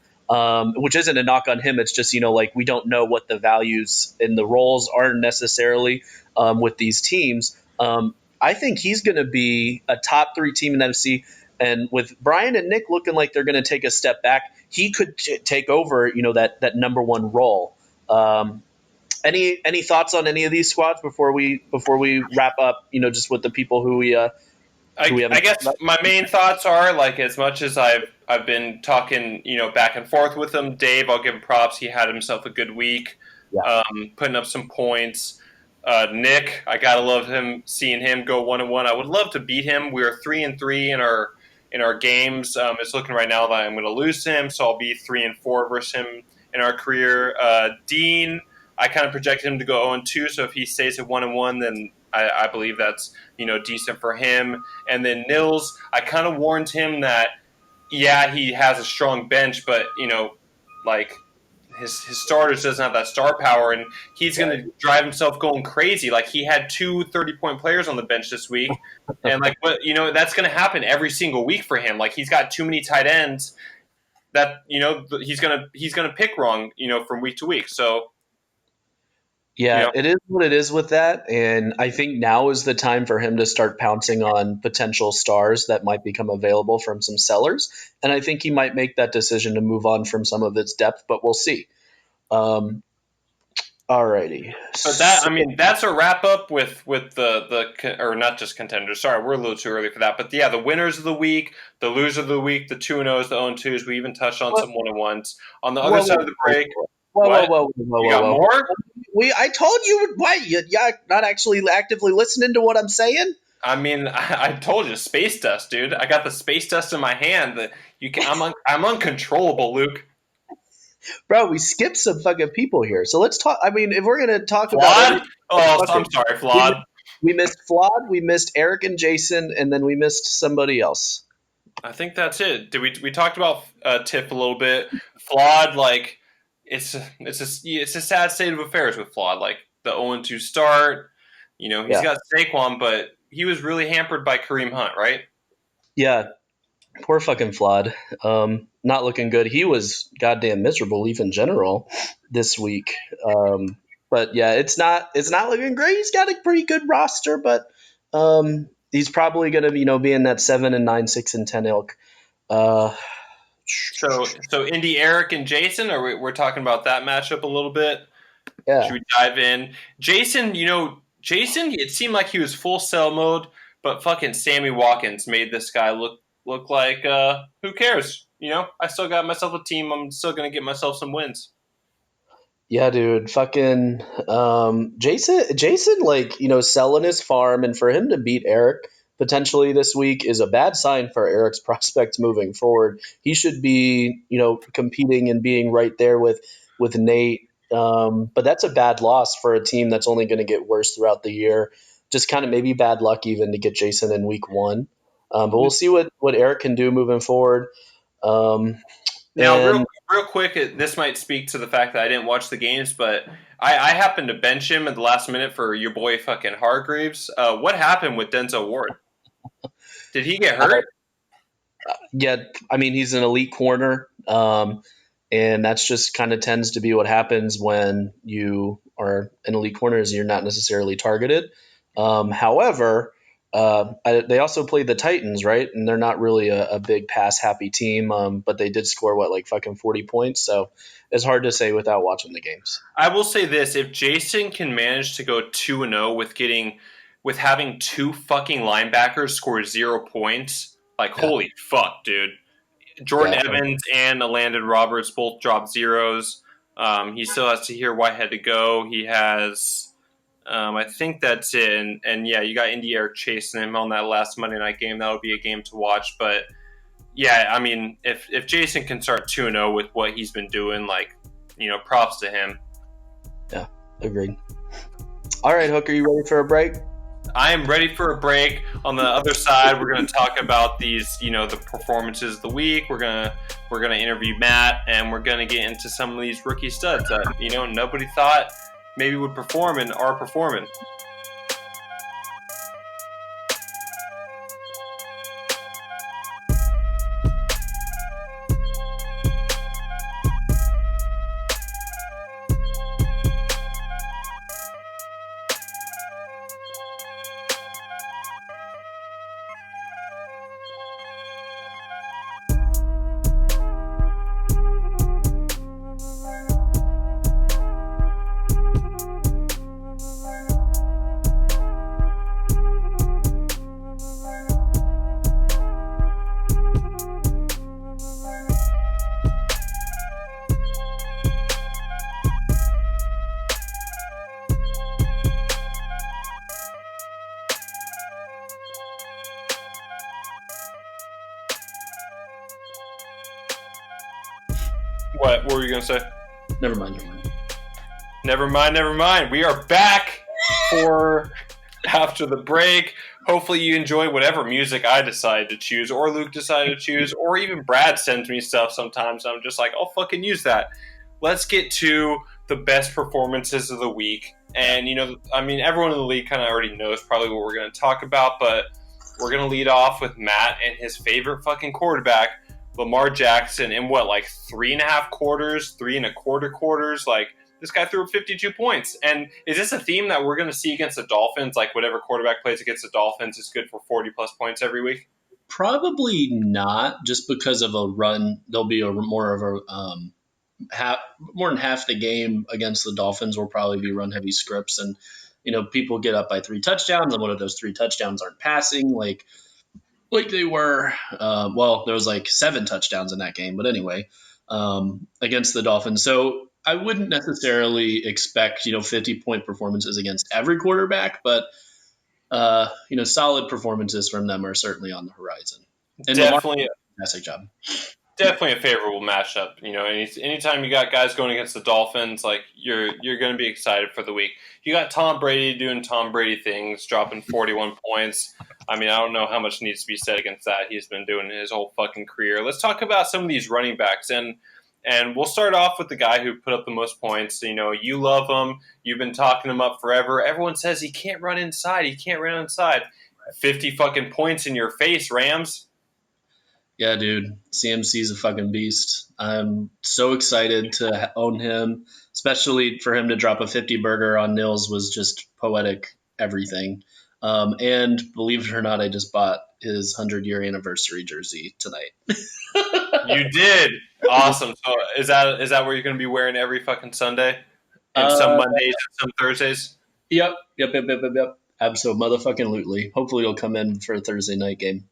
which isn't a knock on him. It's just, we don't know what the values in the roles are necessarily with these teams. I think he's going to be a top 3 team in the NFC. And with Brian and Nick looking like they're going to take a step back, he could take over, that number 1 role. Any thoughts on any of these squads before we wrap up? Just with the people who we have. I guess my main thoughts are, like, as much as I've been talking, back and forth with him. Dave, I'll give him props. He had himself a good week, putting up some points. Nick, I gotta love seeing him go 1-1. I would love to beat him. We are 3-3 in our games. It's looking right now that I'm going to lose to him, so I'll be 3-4 versus him in our career. Dean, I kind of projected him to go 0-2, so if he stays at 1-1, then I believe that's decent for him. And then Nils, I kind of warned him that he has a strong bench, but his starters doesn't have that star power, and he's going to drive himself going crazy. Like, he had 2 30-point players on the bench this week, and that's going to happen every single week for him. Like, he's got too many tight ends that he's going to pick wrong from week to week. So it is what it is with that, and I think now is the time for him to start pouncing on potential stars that might become available from some sellers, and I think he might make that decision to move on from some of its depth, but we'll see. Alrighty. But that's a wrap up with the or not just contenders. Sorry, we're a little too early for that. But the winners of the week, the losers of the week, the 2-0s, the 0-2s. We even touched on some 1-1s. On the other side of the break. Whoa. You got more? I told you, why you're not actually actively listening to what I'm saying? I told you, space dust, dude. I got the space dust in my hand. That I'm uncontrollable, Luke. Bro, we skipped some fucking people here. So let's talk. If we're going to talk Flawed? about... I'm sorry, Flawed. We missed Flawed, we missed Eric and Jason, and then we missed somebody else. I think that's it. Did we talked about Tiff a little bit? Flawed, like it's a sad state of affairs with Flawed. Like the 0-2 start. He's Yeah. got Saquon, but he was really hampered by Kareem Hunt, right? Yeah. Poor fucking Flawed. Not looking good. He was goddamn miserable, even general, this week. But yeah, it's not looking great. He's got a pretty good roster, but he's probably going to be in that 7-9, 6-10 ilk. Uh, So Indy, Eric, and Jason, we're talking about that matchup a little bit. Should yeah, we dive in? Jason, Jason, it seemed like he was full sell mode, but fucking Sammy Watkins made this guy look like who cares? I still got myself a team. I'm still gonna get myself some wins. yeah, dude. Fucking Jason, like selling his farm, and for him to beat Eric potentially this week is a bad sign for Eric's prospects moving forward. He should be competing and being right there with Nate. But that's a bad loss for a team that's only going to get worse throughout the year. Just kind of maybe bad luck even to get Jason in week one. But we'll see what Eric can do moving forward. Um, Now, and real quick, this might speak to the fact that I didn't watch the games, but I happened to bench him at the last minute for your boy fucking Hargreaves. What happened with Denzel Ward? Did he get hurt? yeah, I mean, he's an elite corner. And that's just kind of tends to be what happens when you are an elite corner is you're not necessarily targeted. However, they also played the Titans, right? And they're not really a big pass happy team, but they did score like fucking 40 points. So it's hard to say without watching the games. I will say this: if Jason can manage to go 2-0 with having two fucking linebackers score 0 points, like Yeah. holy fuck, dude. Jordan Yeah. Evans and Landon Roberts both dropped zeros. He still has to hear Whitehead to go. He has, I think that's it. And yeah, you got Indy Eric chasing him on that last Monday night game. That would be a game to watch. But yeah, I mean, if Jason can start 2-0 with what he's been doing, like, props to him. Yeah. Agreed. All right, Hooker, you ready for a break? I am ready for a break. On the other side, we're going to talk about these, the performances of the week. We're gonna interview Matt, and we're going to get into some of these rookie studs that nobody thought maybe would perform and are performing. What were you going to say? Never mind. Never mind. We are back for after the break. Hopefully you enjoy whatever music I decide to choose, or Luke decided to choose, or even Brad sends me stuff sometimes. I'm just like, I'll fucking use that. Let's get to the best performances of the week. And, everyone in the league kind of already knows probably what we're going to talk about, but we're going to lead off with Matt and his favorite fucking quarterback, Lamar Jackson, in like 3.5 quarters, 3.25 quarters. Like, this guy threw 52 points. And is this a theme that we're going to see against the Dolphins? Like, whatever quarterback plays against the Dolphins is good for 40-plus points every week? Probably not, just because of a run. There'll be more than half the game against the Dolphins will probably be run heavy scripts, and people get up by 3 touchdowns, and one of those 3 touchdowns aren't passing, like they were. Well, there was like 7 touchdowns in that game, but anyway, against the Dolphins. So I wouldn't necessarily expect 50-point performances against every quarterback, but solid performances from them are certainly on the horizon. And Definitely, fantastic job. Definitely a favorable matchup. Anytime you got guys going against the Dolphins, like you're going to be excited for the week. You got Tom Brady doing Tom Brady things, dropping 41 points. I mean, I don't know how much needs to be said against that. He's been doing his whole fucking career. Let's talk about some of these running backs, and we'll start off with the guy who put up the most points. You know, you love him. You've been talking him up forever. Everyone says he can't run inside. He can't run inside. 50 fucking points in your face, Rams. Yeah, dude. CMC's a fucking beast. I'm so excited to own him, especially for him to drop a 50 burger on Nils was just poetic everything. And believe it or not, I just bought his 100-year anniversary jersey tonight. You did. Awesome. So is that where you're going to be wearing every fucking Sunday? And some Mondays and some Thursdays? Yep. Absolutely. Hopefully he'll come in for a Thursday night game.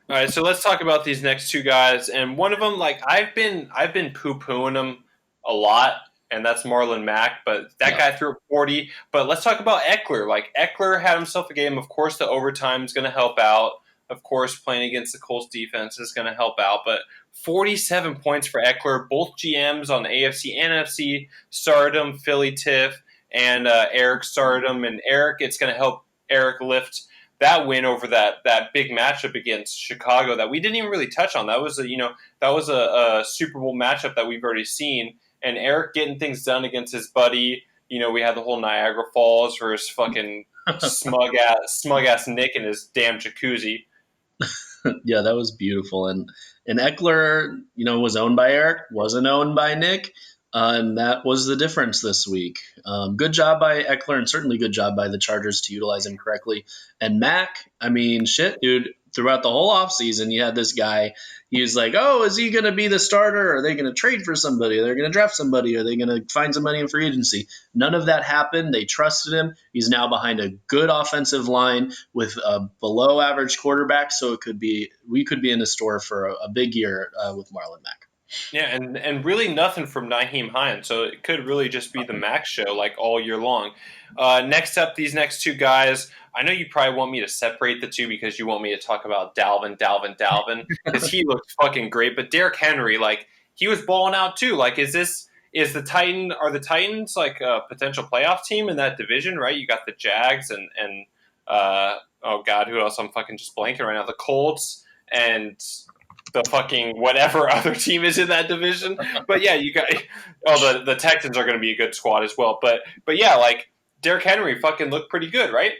All right, so let's talk about these next two guys, and one of them, like I've been poo-pooing him a lot, and that's Marlon Mack. But that guy threw 40. But let's talk about Eckler. Like Eckler had himself a game. Of course, the overtime is going to help out. Of course, playing against the Colts defense is going to help out. But 47 points for Eckler. Both GMs on the AFC and NFC started him. Philly Tiff and Eric started him, and Eric. It's going to help Eric lift that win over that big matchup against Chicago that we didn't even really touch on. That was a Super Bowl matchup that we've already seen, and Eric getting things done against his buddy. You know, we had the whole Niagara Falls versus fucking smug ass Nick in his damn jacuzzi. Yeah, that was beautiful. And Eckler, was owned by Eric, wasn't owned by Nick. And that was the difference this week. Good job by Eckler, and certainly good job by the Chargers to utilize him correctly. And Mac, I mean, shit, dude, throughout the whole offseason, you had this guy. He was like, oh, is he going to be the starter? Are they going to trade for somebody? Are they going to draft somebody? Are they going to find somebody in free agency? None of that happened. They trusted him. He's now behind a good offensive line with a below-average quarterback, so we could be in the store for a big year with Marlon Mack. Yeah, and really nothing from Nyheim Hines, so it could really just be the Max show like all year long. Next up, these next two guys, I know you probably want me to separate the two because you want me to talk about Dalvin, because he looked fucking great. But Derrick Henry, like, he was balling out too. Like, are the Titans like a potential playoff team in that division, right? You got the Jags and oh God, who else? I'm fucking just blanking right now. The Colts and the fucking whatever other team is in that division. But yeah, you got the Texans are going to be a good squad as well. But yeah, like Derrick Henry fucking looked pretty good, right?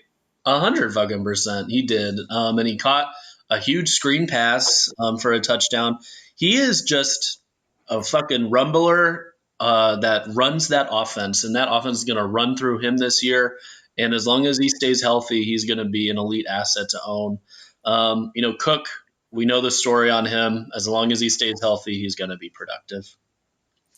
100% he did. And he caught a huge screen pass for a touchdown. He is just a fucking rumbler that runs that offense, and that offense is going to run through him this year. And as long as he stays healthy, he's going to be an elite asset to own. Cook, we know the story on him. As long as he stays healthy, he's going to be productive.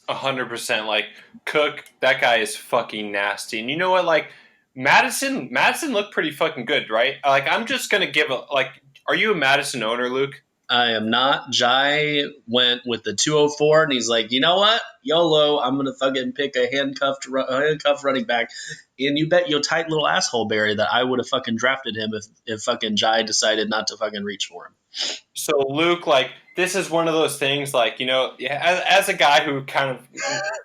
100%. Like, Cook, that guy is fucking nasty. And you know what? Like, Madison looked pretty fucking good, right? Like, I'm just going to give are you a Madison owner, Luke? I am not. Jai went with the 204, and he's like, you know what? YOLO, I'm going to fucking pick a handcuffed running back. And you bet your tight little asshole, Barry, that I would have fucking drafted him if fucking Jai decided not to fucking reach for him. So, Luke, like, this is one of those things, like, as a guy who kind of,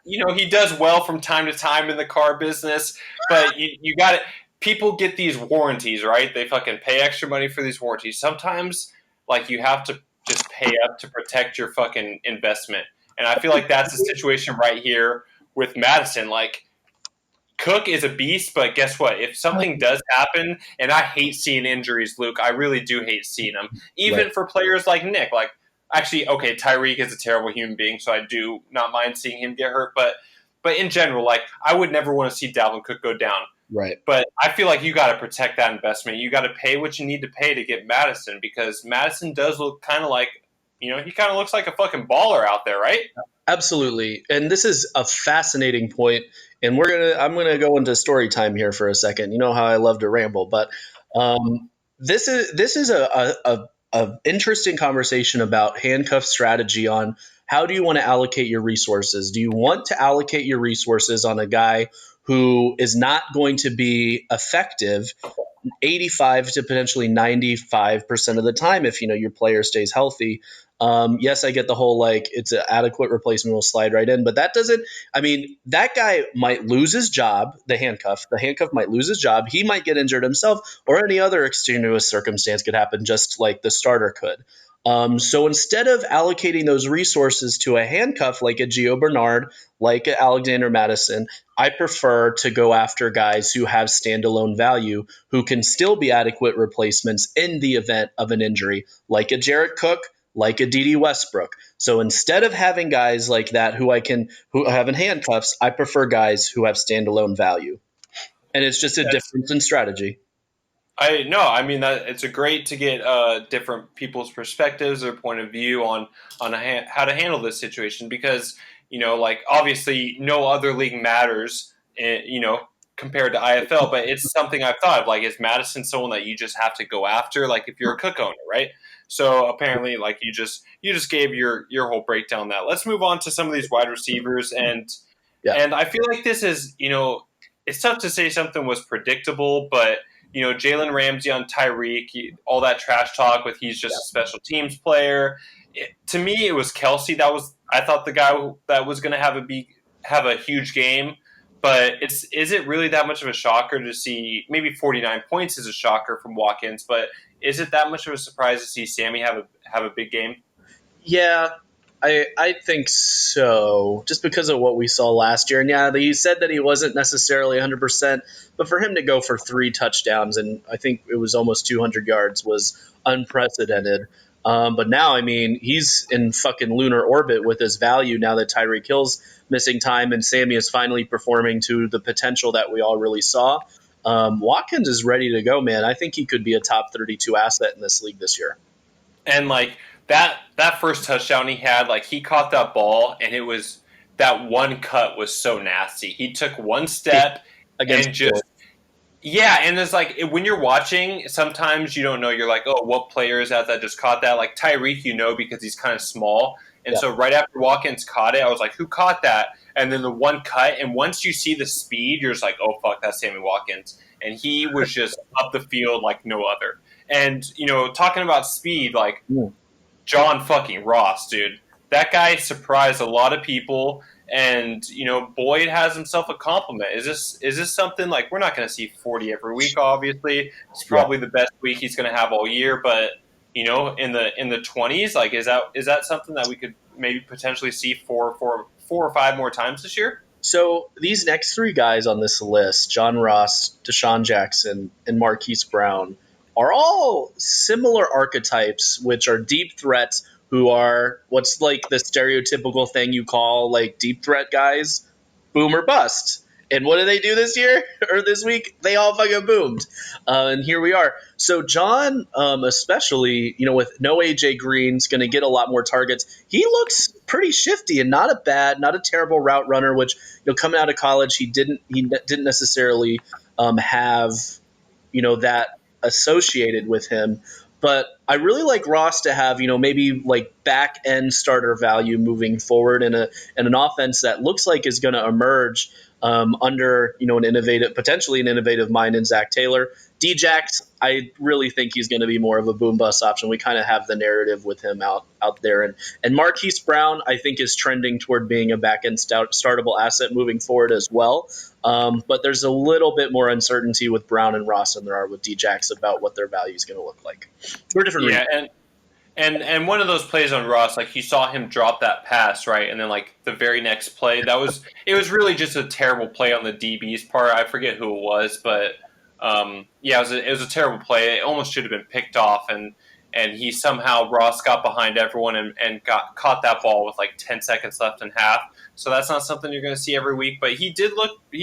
he does well from time to time in the car business, but you got it. People get these warranties, right? They fucking pay extra money for these warranties. Sometimes, like, you have to just pay up to protect your fucking investment. And I feel like that's the situation right here with Madison. Like, Cook is a beast, but guess what? If something does happen, and I hate seeing injuries, Luke, I really do hate seeing them. Even for players like Nick. Like, actually, okay, Tyreek is a terrible human being, so I do not mind seeing him get hurt. But in general, like, I would never want to see Dalvin Cook go down. Right. But I feel like you got to protect that investment. You got to pay what you need to pay to get Madison, because Madison does look kind of like, he kind of looks like a fucking baller out there, right? Absolutely. And this is a fascinating point. And I'm gonna go into story time here for a second. You know how I love to ramble, but this is a interesting conversation about handcuff strategy on how do you want to allocate your resources? Do you want to allocate your resources on a guy who is not going to be effective 85 to potentially 95% of the time if your player stays healthy. Yes, I get the whole like it's an adequate replacement will slide right in, but that doesn't. I mean, that guy might lose his job. The handcuff might lose his job. He might get injured himself, or any other extenuous circumstance could happen, just like the starter could. So instead of allocating those resources to a handcuff like a Gio Bernard, like a Alexander Madison, I prefer to go after guys who have standalone value, who can still be adequate replacements in the event of an injury, like a Jarrett Cook, like a D.D. Westbrook. So instead of having guys like that who have in handcuffs, I prefer guys who have standalone value, and it's just a That's difference in strategy. I no, I mean that it's a great to get different people's perspectives or point of view on how to handle this situation because like obviously no other league matters, compared to IFL, but it's something I've thought of. Like, is Madison someone that you just have to go after? Like, if you're a Cook owner, right? So apparently, like you just gave your whole breakdown on that. Let's move on to some of these wide receivers Yeah, and I feel like this is it's tough to say something was predictable, but Jalen Ramsey on Tyreek, all that trash talk with he's just a special teams player. To me, it was Kelsey that was. I thought the guy that was going to have a huge game, but is it really that much of a shocker to see? Maybe 49 points is a shocker from Watkins, but is it that much of a surprise to see Sammy have a big game? yeah, I think so. Just because of what we saw last year, and yeah, he said that he wasn't necessarily 100%, but for him to go for 3 touchdowns and I think it was almost 200 yards was unprecedented. But now, I mean, he's in fucking lunar orbit with his value now that Tyreek Hill's missing time and Sammy is finally performing to the potential that we all really saw. Watkins is ready to go, man. I think he could be a top 32 asset in this league this year. And like that first touchdown he had, like he caught that ball and it was that one cut was so nasty. He took one step Against and just yeah, and it's like when you're watching, sometimes you don't know. You're like, oh, what player is that just caught that? Like Tyreek, because he's kind of small. And yeah. so right after Watkins caught it, I was like, who caught that? And then the one cut, and once you see the speed, you're just like, oh fuck, that's Sammy Watkins, and he was just up the field like no other. And talking about speed, like Yeah. John fucking Ross, dude. That guy surprised a lot of people, and Boyd has himself a compliment. Is this something like we're not going to see 40 every week? Obviously, it's probably the best week he's going to have all year. But in the 20s, like is that something that we could maybe potentially see four or five more times this year? So these next 3 guys on this list, John Ross, Deshaun Jackson, and Marquise Brown, are all similar archetypes, which are deep threats who are what's like the stereotypical thing you call like deep threat guys, boom or bust. And what did they do this year or this week? They all fucking boomed. And here we are. So John, especially, with no AJ Green's going to get a lot more targets. He looks pretty shifty and not a terrible route runner. Which coming out of college, he didn't necessarily have that associated with him. But I really like Ross to have, maybe like back end starter value moving forward in an offense that looks like is going to emerge under, potentially an innovative mind in Zach Taylor. Djax, I really think he's going to be more of a boom bust option. We kind of have the narrative with him out there, and Marquise Brown, I think, is trending toward being a back end startable asset moving forward as well. But there's a little bit more uncertainty with Brown and Ross than there are with Djax about what their value is going to look like for different Yeah, reasons. and one of those plays on Ross, like you saw him drop that pass, right? And then like the very next play, it was really just a terrible play on the DB's part. I forget who it was, but yeah, it was a terrible play. It almost should have been picked off, and he somehow Ross got behind everyone and got caught that ball with like 10 seconds left in half. So that's not something you're going to see every week, but he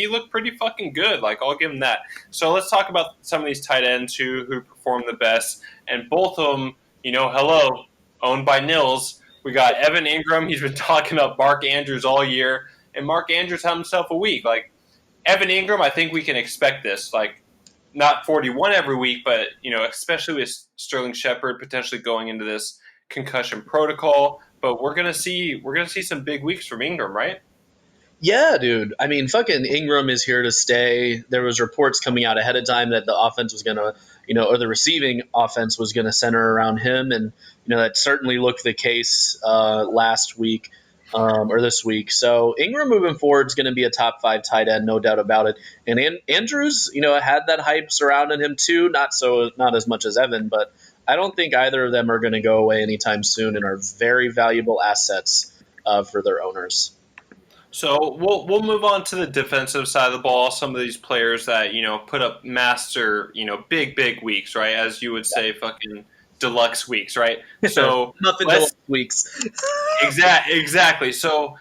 looked pretty fucking good. Like I'll give him that. So let's talk about some of these tight ends who performed the best, and both of them. Hello, owned by Nils. We got Evan Ingram. He's been talking up Mark Andrews all year, and Mark Andrews had himself a week. Like Evan Ingram, I think we can expect this. Like not 41 every week, but especially with Sterling Shepard potentially going into this concussion protocol. But we're gonna see some big weeks from Ingram, right? Yeah, dude. I mean, fucking Ingram is here to stay. There was reports coming out ahead of time that the offense was gonna, or the receiving offense was gonna center around him, and that certainly looked the case last week or this week. So Ingram moving forward is going to be a top 5 tight end, no doubt about it. And Andrews, had that hype surrounding him too. Not as much as Evan, but I don't think either of them are going to go away anytime soon, and are very valuable assets for their owners. So we'll move on to the defensive side of the ball. Some of these players that put up master big weeks, right? As you would say, fucking deluxe weeks, right? So Nothing deluxe weeks. Exactly. So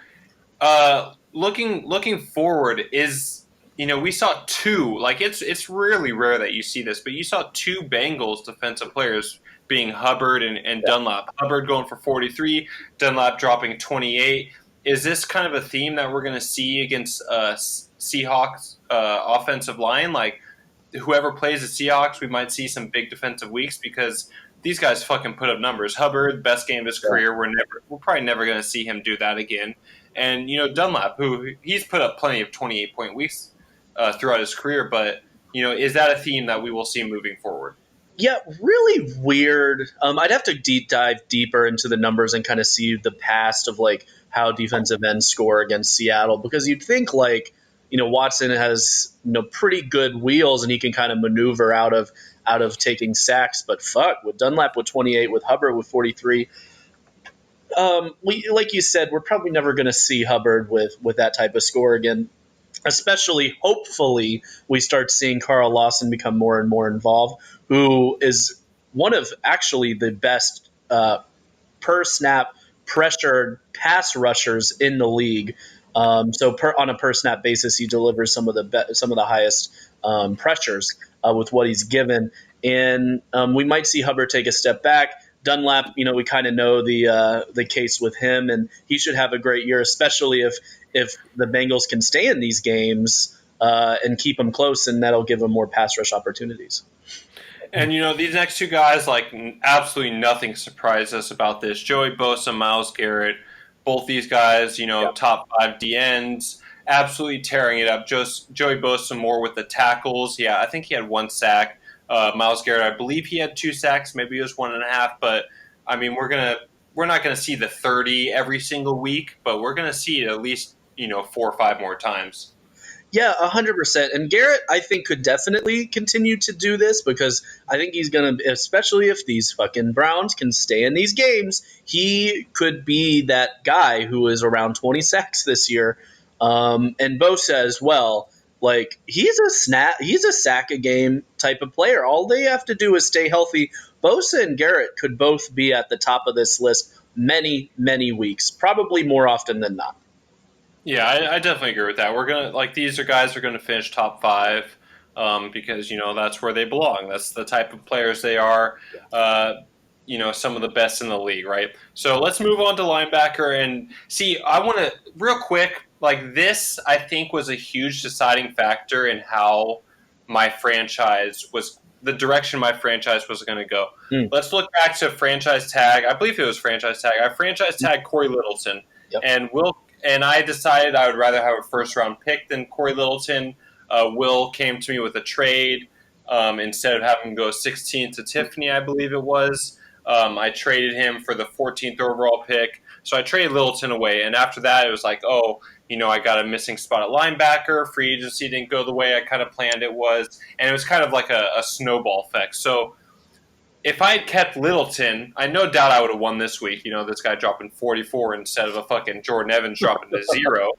looking forward is we saw two, like it's really rare that you see this, but you saw two Bengals defensive players being Hubbard and Dunlap. Hubbard going for 43, Dunlap dropping 28. Is this kind of a theme that we're going to see against Seahawks offensive line? Like, whoever plays the Seahawks, we might see some big defensive weeks because these guys fucking put up numbers. Hubbard, best game of his career. We're probably never going to see him do that again. And Dunlap, who he's put up plenty of 28-point weeks throughout his career, but is that a theme that we will see moving forward? Yeah, really weird. I'd have to dive deeper into the numbers and kind of see the past of like how defensive ends score against Seattle, because you'd think like Watson has pretty good wheels and he can kind of maneuver out of taking sacks, but fuck, with Dunlap with 28, with Hubbard with 43. Like you said, we're probably never going to see Hubbard with that type of score again. Especially, hopefully, we start seeing Carl Lawson become more and more involved, who is one of actually the best per snap pressured pass rushers in the league. So on a per snap basis, he delivers some of the highest pressures with what he's given, and we might see Hubbard take a step back. Dunlap, we kind of know the case with him, and he should have a great year, especially if the Bengals can stay in these games and keep them close, and that'll give them more pass rush opportunities. And these next two guys, like, absolutely nothing surprised us about this. Joey Bosa, Myles Garrett, both these guys, top 5 DNs, absolutely tearing it up. Just Joey Bosa more with the tackles. Yeah, I think he had 1 sack. Myles Garrett, I believe he had 2 sacks, maybe it was 1.5. But I mean, we're not gonna see the 30 every single week, but we're gonna see it at least 4 or 5 more times. Yeah, 100%. And Garrett, I think, could definitely continue to do this, because I think he's going to, especially if these fucking Browns can stay in these games, he could be that guy who is around 20 sacks this year. And Bosa as well. Like, he's a sack a game type of player. All they have to do is stay healthy. Bosa and Garrett could both be at the top of this list many, many weeks, probably more often than not. Yeah, I definitely agree with that. We're gonna these are guys are gonna finish top 5 because that's where they belong. That's the type of players they are. Some of the best in the league, right? So let's move on to linebacker and see. I want to real quick. Like, this, I think, was a huge deciding factor in how my franchise was. The direction my franchise was going to go. Let's look back to franchise tag. I believe it was franchise tag. I franchise tagged Corey Littleton, and I decided I would rather have a first-round pick than Corey Littleton. Will came to me with a trade instead of having him go 16th to Tiffany, I believe it was. I traded him for the 14th overall pick. So I traded Littleton away, and after that, it was like, I got a missing spot at linebacker. Free agency didn't go the way I kind of planned it was, and it was kind of like a snowball effect. So if I had kept Littleton, I no doubt I would have won this week. This guy dropping 44 instead of a fucking Jordan Evans dropping to 0.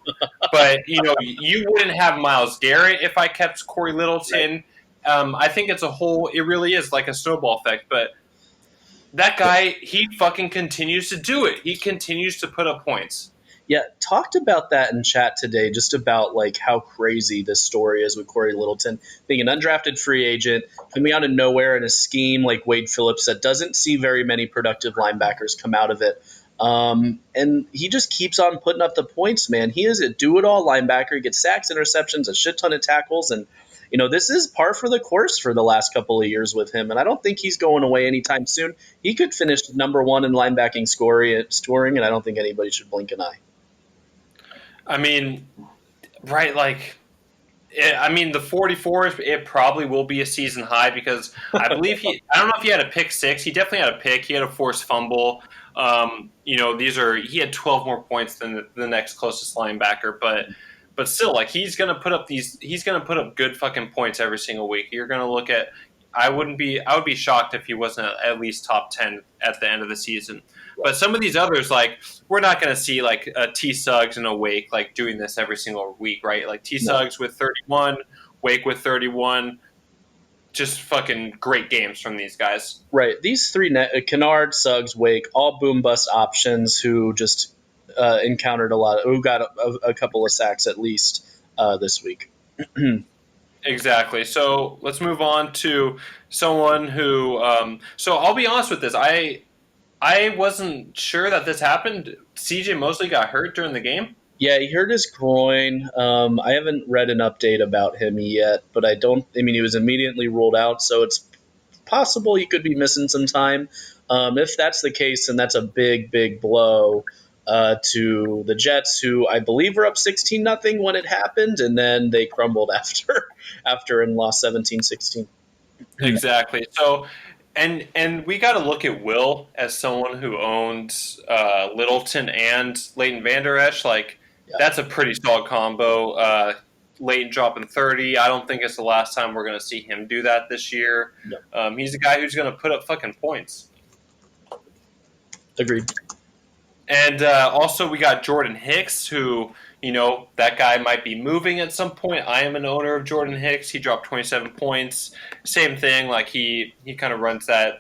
But, you wouldn't have Myles Garrett if I kept Corey Littleton. I think it really is like a snowball effect. But that guy, he fucking continues to do it. He continues to put up points. Yeah, talked about that in chat today, just about like how crazy this story is with Corey Littleton being an undrafted free agent, coming out of nowhere in a scheme like Wade Phillips that doesn't see very many productive linebackers come out of it. And he just keeps on putting up the points, man. He is a do-it-all linebacker. He gets sacks, interceptions, a shit ton of tackles, and this is par for the course for the last couple of years with him, and I don't think he's going away anytime soon. He could finish number 1 in linebacking scoring, and I don't think anybody should blink an eye. I mean, right, like, I mean, the 44, it probably will be a season high because I believe I don't know if he had a pick six. He definitely had a pick. He had a forced fumble. He had 12 more points than the next closest linebacker, but still, like, he's going to put up good fucking points every single week. You're going to look at, I would be shocked if he wasn't at least top 10 at the end of the season. But some of these others, like, we're not going to see like a T Suggs and a Wake like doing this every single week, right? Like T Suggs with 31, Wake with 31, just fucking great games from these guys. Right. These three, Kennard, Suggs, Wake, all boom bust options who just encountered who got a couple of sacks at least this week. Exactly. So let's move on to someone who. So I'll be honest with this. I wasn't sure that this happened. CJ Mosley got hurt during the game. Yeah, he hurt his groin. I haven't read an update about him yet, but he was immediately ruled out, so it's possible he could be missing some time. If that's the case, then that's a big, big blow to the Jets, who I believe were up 16-0 when it happened, and then they crumbled after and lost 17-16. Exactly. So, and we got to look at Will as someone who owned Littleton and Leighton Vander Esch. Like, that's a pretty solid combo. Leighton dropping 30. I don't think it's the last time we're going to see him do that this year. No. He's a guy who's going to put up fucking points. Agreed. And also we got Jordan Hicks, who, that guy might be moving at some point. I am an owner of Jordan Hicks. He dropped 27 points. Same thing, like he kind of runs the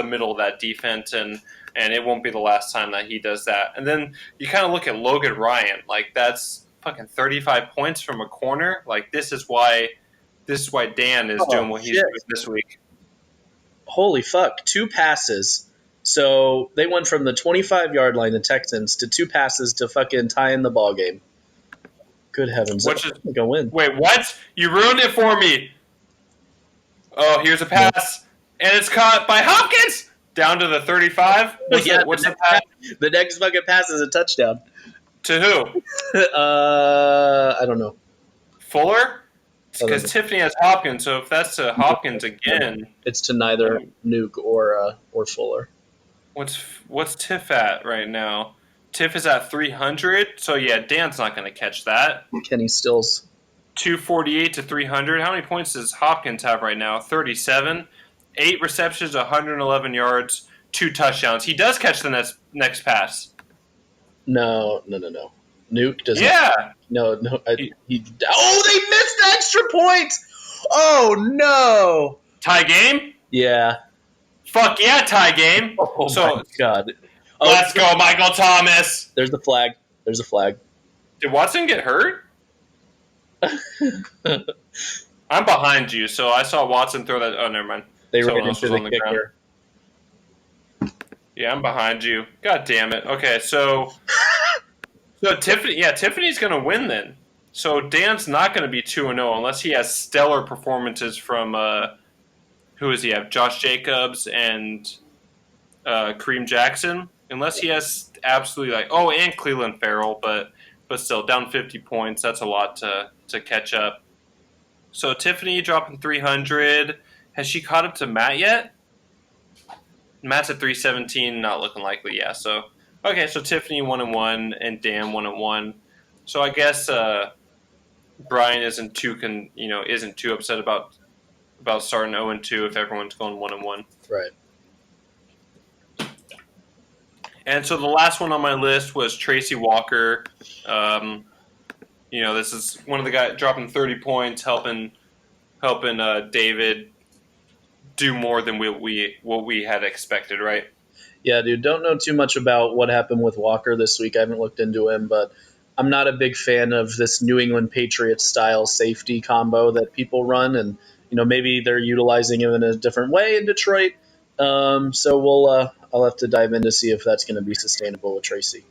middle of that defense, and it won't be the last time that he does that. And then you kind of look at Logan Ryan. Like, that's fucking 35 points from a corner. Like, this is why Dan is doing what he's doing this week. Holy fuck. 2 passes. So they went from the 25-yard line, the Texans, to 2 passes to fucking tie in the ball game. Good heavens. That's going to win. Wait, what? You ruined it for me. Oh, here's a pass. And it's caught by Hopkins! Down to the 35. What's the pass? The next fucking pass is a touchdown. To who? I don't know. Fuller? Because Tiffany has Hopkins, so if that's to Hopkins again... It's to neither Nuke or Fuller. What's Tiff at right now? Tiff is at 300, so yeah, Dan's not going to catch that. Kenny Stills. 248 to 300. How many points does Hopkins have right now? 37. 8 receptions, 111 yards, 2 touchdowns. He does catch the next pass. No. Nuke doesn't. Yeah. No. They missed the extra point. Oh, no. Tie game? Yeah. Fuck yeah, tie game. Oh, my God. Let's go, Michael Thomas. There's the flag. Did Watson get hurt? I'm behind you, so I saw Watson throw that. Oh, never mind. They ran into the kicker. Yeah, I'm behind you. God damn it. Okay, so Tiffany's going to win then. So Dan's not going to be 2-0 unless he has stellar performances from who does he have? Josh Jacobs and Kareem Jackson. Unless he has absolutely and Cleveland Farrell, but still down 50 points. That's a lot to catch up. So Tiffany dropping 300. Has she caught up to Matt yet? Matt's at 317, not looking likely. Yeah. So so Tiffany 1-1 and Dan 1-1. So I guess Brian isn't too upset about starting 0-2 if everyone's going 1-1. Right. And so the last one on my list was Tracy Walker. This is one of the guys dropping 30 points, helping David do more than what we had expected, right? Yeah, dude. Don't know too much about what happened with Walker this week. I haven't looked into him, but I'm not a big fan of this New England Patriots style safety combo that people run, and maybe they're utilizing him in a different way in Detroit. So I'll have to dive in to see if that's going to be sustainable with Tracy.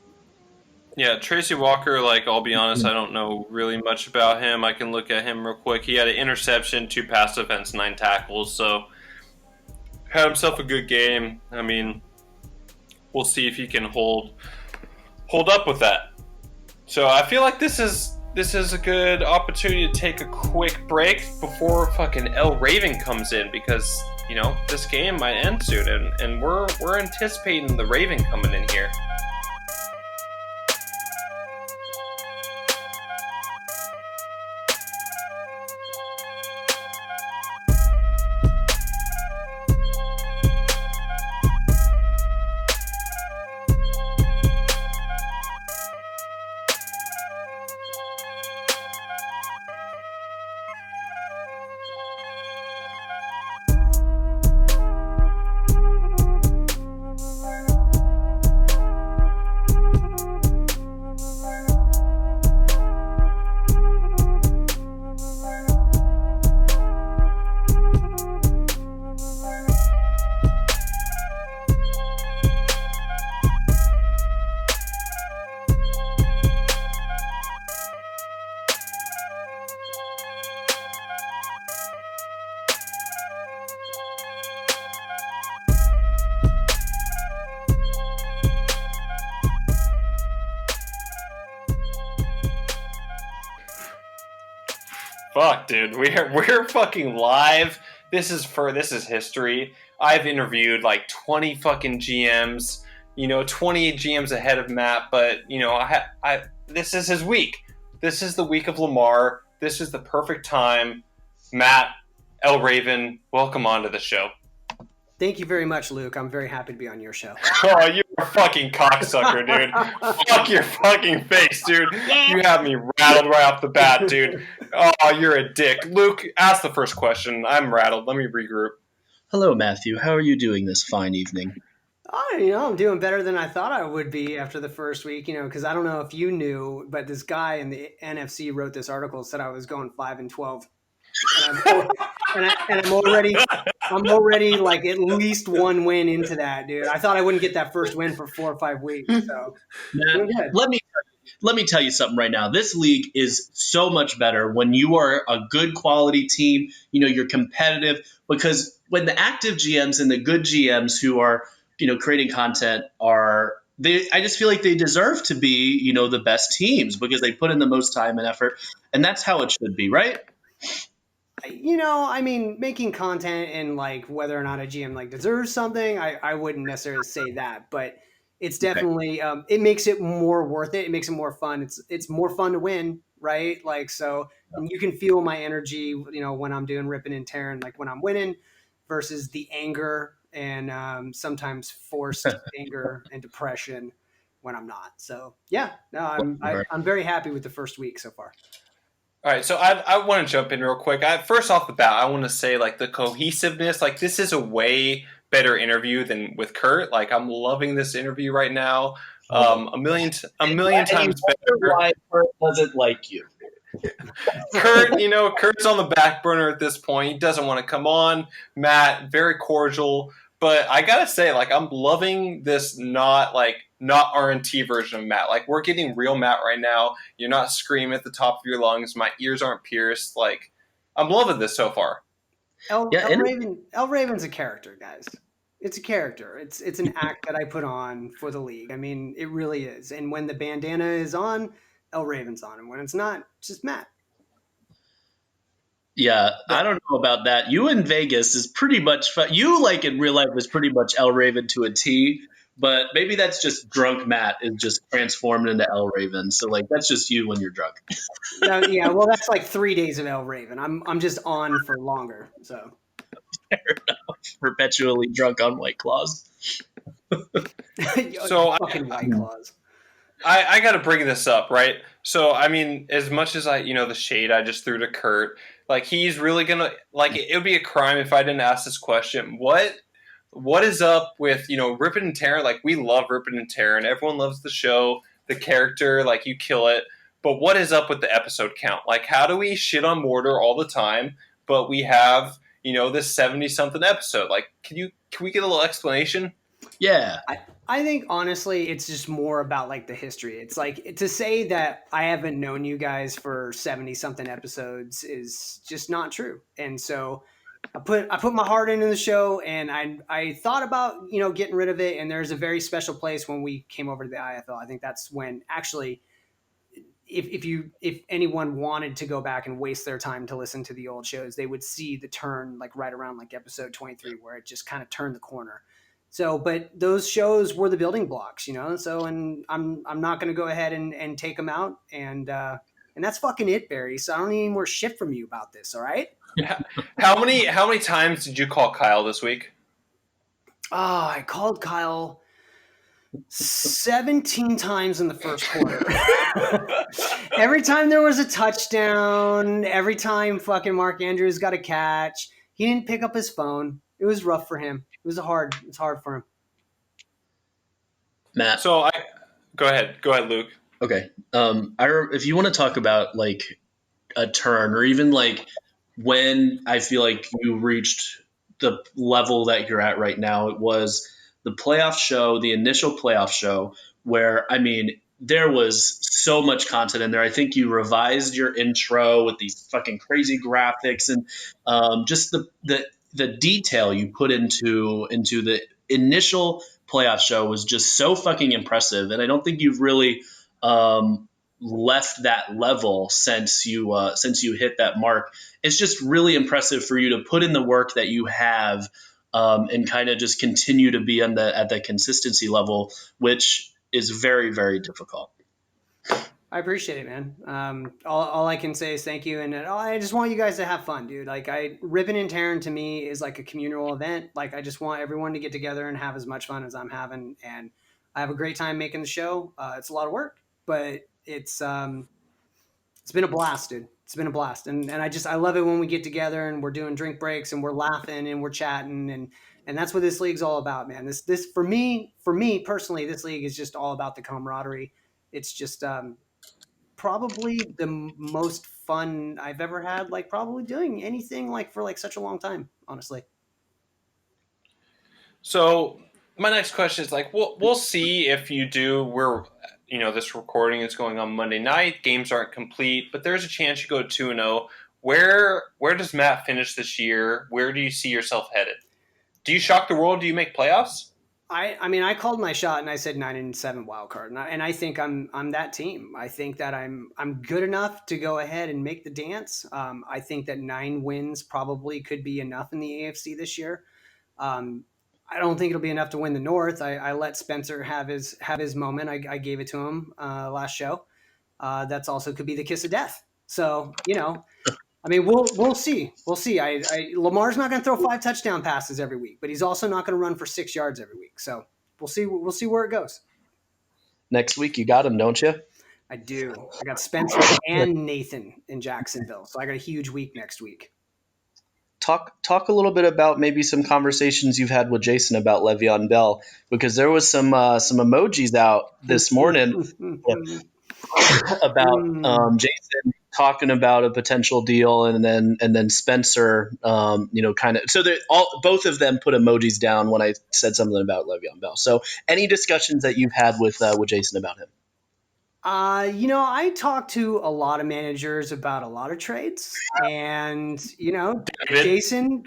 Yeah, Tracy Walker, I'll be honest, I don't know really much about him. I can look at him real quick. He had an interception, 2 pass defense, 9 tackles, so had himself a good game. I mean, we'll see if he can hold up with that. So I feel like this is this is a good opportunity to take a quick break before fucking El Raven comes in because, this game might end soon and we're anticipating the Raven coming in here. Fuck, dude, we're fucking live. This is history. I've interviewed like 20 fucking GMs, 20 GMs ahead of Matt, but this is his week. This is the week of Lamar. This is the perfect time. Matt, El Raven, welcome onto the show. Thank you very much, Luke. I'm very happy to be on your show. Oh, you're a fucking cocksucker, dude. Fuck your fucking face, dude. You have me rattled right off the bat, dude. Oh, you're a dick. Luke, ask the first question. I'm rattled. Let me regroup. Hello, Matthew. How are you doing this fine evening? I'm doing better than I thought I would be after the first week, because I don't know if you knew, but this guy in the NFC wrote this article, said I was going 5-12. And I'm already like at least one win into that, dude. I thought I wouldn't get that first win for 4 or 5 weeks. So let me tell you something right now. This league is so much better when you are a good quality team. You're competitive, because when the active GMs and the good GMs who are creating content I just feel like they deserve to be the best teams because they put in the most time and effort, and that's how it should be, right? Making content and like whether or not a GM like deserves something, I wouldn't necessarily say that, but it's definitely it makes it more worth it. It makes it more fun. It's more fun to win, right? Like so, and you can feel my energy, when I'm doing ripping and tearing, like when I'm winning, versus the anger and sometimes forced anger and depression when I'm not. So yeah, no, I'm very happy with the first week so far. All right, so I want to jump in real quick. First off the bat, I want to say like the cohesiveness. Like this is a way better interview than with Kurt. Like I'm loving this interview right now. A million times better. Why Kurt doesn't like you? Kurt, Kurt's on the back burner at this point. He doesn't want to come on. Matt, very cordial. But I gotta say, like, I'm loving this not RNT version of Matt. Like, we're getting real Matt right now. You're not screaming at the top of your lungs. My ears aren't pierced. Like, I'm loving this so far. El Raven's a character, guys. It's a character. It's an act that I put on for the league. I mean, it really is. And when the bandana is on, El Raven's on. And when it's not, it's just Matt. Yeah, I don't know about that. You in Vegas is pretty much you like in real life was pretty much El Raven to a T, but maybe that's just drunk Matt is just transformed into El Raven. So like that's just you when you're drunk. Yeah, well that's like 3 days of El Raven. I'm just on for longer. So fair enough. Perpetually drunk on White Claws. So fucking White Claws. I got to bring this up, right? So, I mean, as much as the shade I just threw to Kurt, like, he's really going to, like, it would be a crime if I didn't ask this question. What is up with, ripping and tearing? Like, we love ripping and tearing. Everyone loves the show, the character, like, you kill it. But what is up with the episode count? Like, how do we shit on Mortar all the time, but we have, this 70-something episode? Like, can we get a little explanation? Yeah. I think honestly, it's just more about like the history. It's like to say that I haven't known you guys for 70 something episodes is just not true. And so I put my heart into the show, and I thought about, getting rid of it. And there's a very special place when we came over to the IFL. I think that's when actually if anyone wanted to go back and waste their time to listen to the old shows, they would see the turn like right around like episode 23, where it just kind of turned the corner. So, but those shows were the building blocks, you know. So, and I'm not going to go ahead and take them out, and that's fucking it, Barry. So I don't need any more shit from you about this. All right. How many times did you call Kyle this week? Oh, I called Kyle 17 times in the first quarter. Every time there was a touchdown, every time fucking Mark Andrews got a catch, he didn't pick up his phone. It was rough for him. It was hard for him. Matt. So go ahead, Luke. Okay. If you want to talk about like a turn, or even like when I feel like you reached the level that you're at right now, it was the playoff show, the initial playoff show, where, I mean, there was so much content in there. I think you revised your intro with these fucking crazy graphics, and just the detail you put into the initial playoff show was just so fucking impressive. And I don't think you've really left that level since you hit that mark. It's just really impressive for you to put in the work that you have, and kind of just continue to be at the consistency level, which is very, very difficult. I appreciate it, man. All I can say is thank you, and I just want you guys to have fun, dude. Like, ripping and tearing to me is like a communal event. Like, I just want everyone to get together and have as much fun as I'm having, and I have a great time making the show. It's a lot of work, but it's been a blast, dude. It's been a blast, and I love it when we get together and we're doing drink breaks and we're laughing and we're chatting, and that's what this league's all about, man. This for me personally, this league is just all about the camaraderie. It's just probably the most fun I've ever had, like probably doing anything like for like such a long time, honestly. So my next question is like, we'll see if you do. This recording is going on Monday night. Games aren't complete, but there's a chance you go 2-0. Where does Matt finish this year? Where do you see yourself headed? Do you shock the world? Do you make playoffs? I mean, I called my shot and I said 9-7 wild card, and I think I'm that team. I think that I'm good enough to go ahead and make the dance. I think that 9 wins probably could be enough in the AFC this year. I don't think it'll be enough to win the North. I let Spencer have his moment. I gave it to him last show. That's also could be the kiss of death. So, I mean, we'll see. We'll see. Lamar's not going to throw 5 touchdown passes every week, but he's also not going to run for 6 yards every week. So we'll see. We'll see where it goes. Next week, you got him, don't you? I do. I got Spencer and Nathan in Jacksonville, so I got a huge week next week. Talk a little bit about maybe some conversations you've had with Jason about Le'Veon Bell, because there was some emojis out this morning about Jason talking about a potential deal, and then Spencer, kind of. So both of them put emojis down when I said something about Le'Veon Bell. So any discussions that you've had with Jason about him? I talked to a lot of managers about a lot of trades, and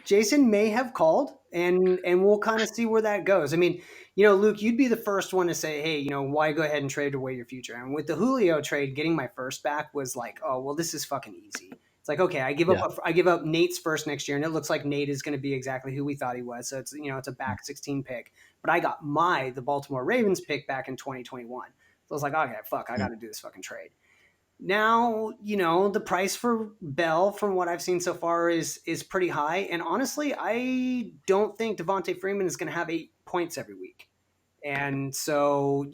Jason may have called, and we'll kind of see where that goes. I mean, Luke, you'd be the first one to say, hey, why go ahead and trade away your future? And with the Julio trade, getting my first back was like, oh, well, this is fucking easy. It's like, okay, I give up Nate's first next year, and it looks like Nate is going to be exactly who we thought he was. So it's it's a back 16 pick, but I got the Baltimore Ravens pick back in 2021. So I was like, okay, fuck, I got to do this fucking trade. Now, the price for Bell, from what I've seen so far, is pretty high. And honestly, I don't think Devontae Freeman is going to have 8 points every week. And so,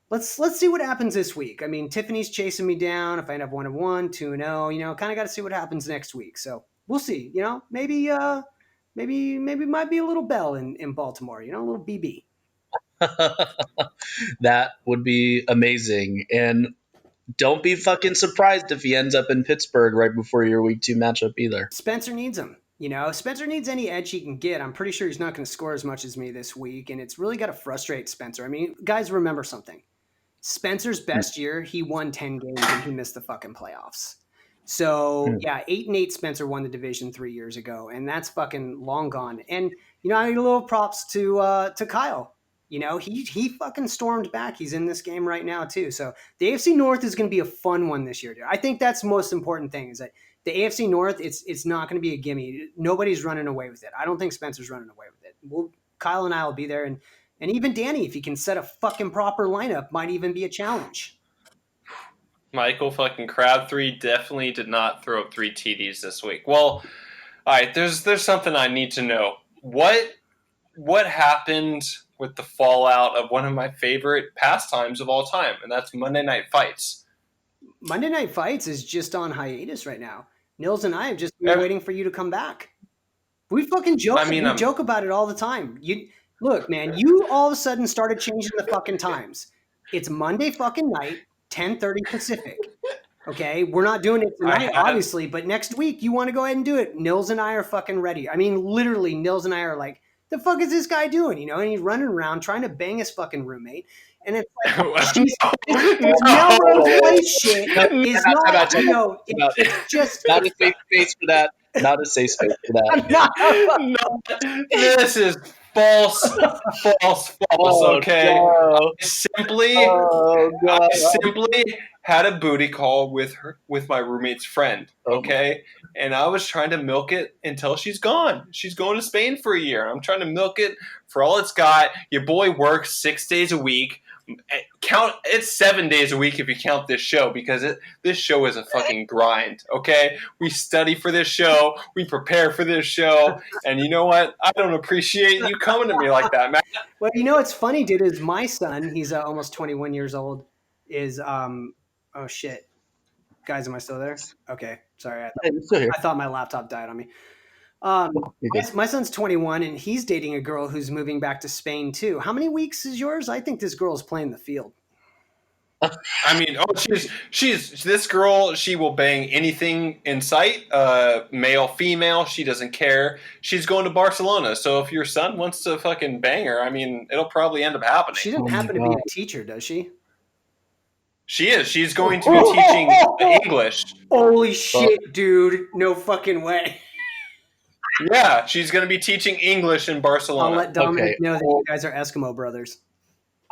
let's see what happens this week. I mean, Tiffany's chasing me down. If I end up 1-1, 2-0, kind of got to see what happens next week. So we'll see. Maybe might be a little Bell in Baltimore. A little BB. That would be amazing. And don't be fucking surprised if he ends up in Pittsburgh right before your week 2 matchup either. Spencer needs him. Spencer needs any edge he can get. I'm pretty sure he's not going to score as much as me this week, and it's really got to frustrate Spencer. I mean, guys, remember something. Spencer's best year, he won 10 games and he missed the fucking playoffs. So, 8-8 Spencer won the division 3 years ago, and that's fucking long gone. And, I need a little props to Kyle. You know, he fucking stormed back. He's in this game right now too. So the AFC North is going to be a fun one this year, dude. I think that's the most important thing is that the AFC North, it's not going to be a gimme. Nobody's running away with it. I don't think Spencer's running away with it. Kyle and I will be there, and even Danny, if he can set a fucking proper lineup, might even be a challenge. Michael fucking Crabtree definitely did not throw up 3 TDs this week. Well, all right, there's something I need to know. What happened with the fallout of one of my favorite pastimes of all time, and that's Monday Night Fights? Monday Night Fights is just on hiatus right now. Nils and I have just been waiting for you to come back. We fucking joke. We joke about it all the time. Look, man, you all of a sudden started changing the fucking times. It's Monday fucking night, 10:30 Pacific. Okay, we're not doing it tonight, obviously, but next week you want to go ahead and do it. Nils and I are fucking ready. I mean, literally, Nils and I are like, the fuck is this guy doing? You know, and he's running around trying to bang his fucking roommate. And it's like, Melrose Place shit is not, you know, it's just. Not a safe space for that. Not a safe space for that. No, this is false, okay? No. I simply had a booty call with my roommate's friend, okay? And I was trying to milk it until she's gone. She's going to Spain for a year. I'm trying to milk it for all it's got. Your boy works 6 days a week. It's 7 days a week if you count this show, because this show is a fucking grind, okay? We study for this show, we prepare for this show, and you know what? I don't appreciate you coming to me like that, man. Well, you know what's funny, dude, is my son, he's almost 21 years old, is oh shit. Guys, am I still there? Okay, sorry. I thought my laptop died on me. My son's 21 and he's dating a girl who's moving back to Spain too. How many weeks is yours? I think this girl's playing the field. I mean, she's this girl. She will bang anything in sight, male, female. She doesn't care. She's going to Barcelona. So if your son wants to fucking bang her, I mean, it'll probably end up happening. She doesn't happen to be a teacher, does she? She is. She's going to be teaching English. Holy shit, dude! No fucking way. Yeah, she's going to be teaching English in Barcelona. I'll let Dominic know that you guys are Eskimo brothers.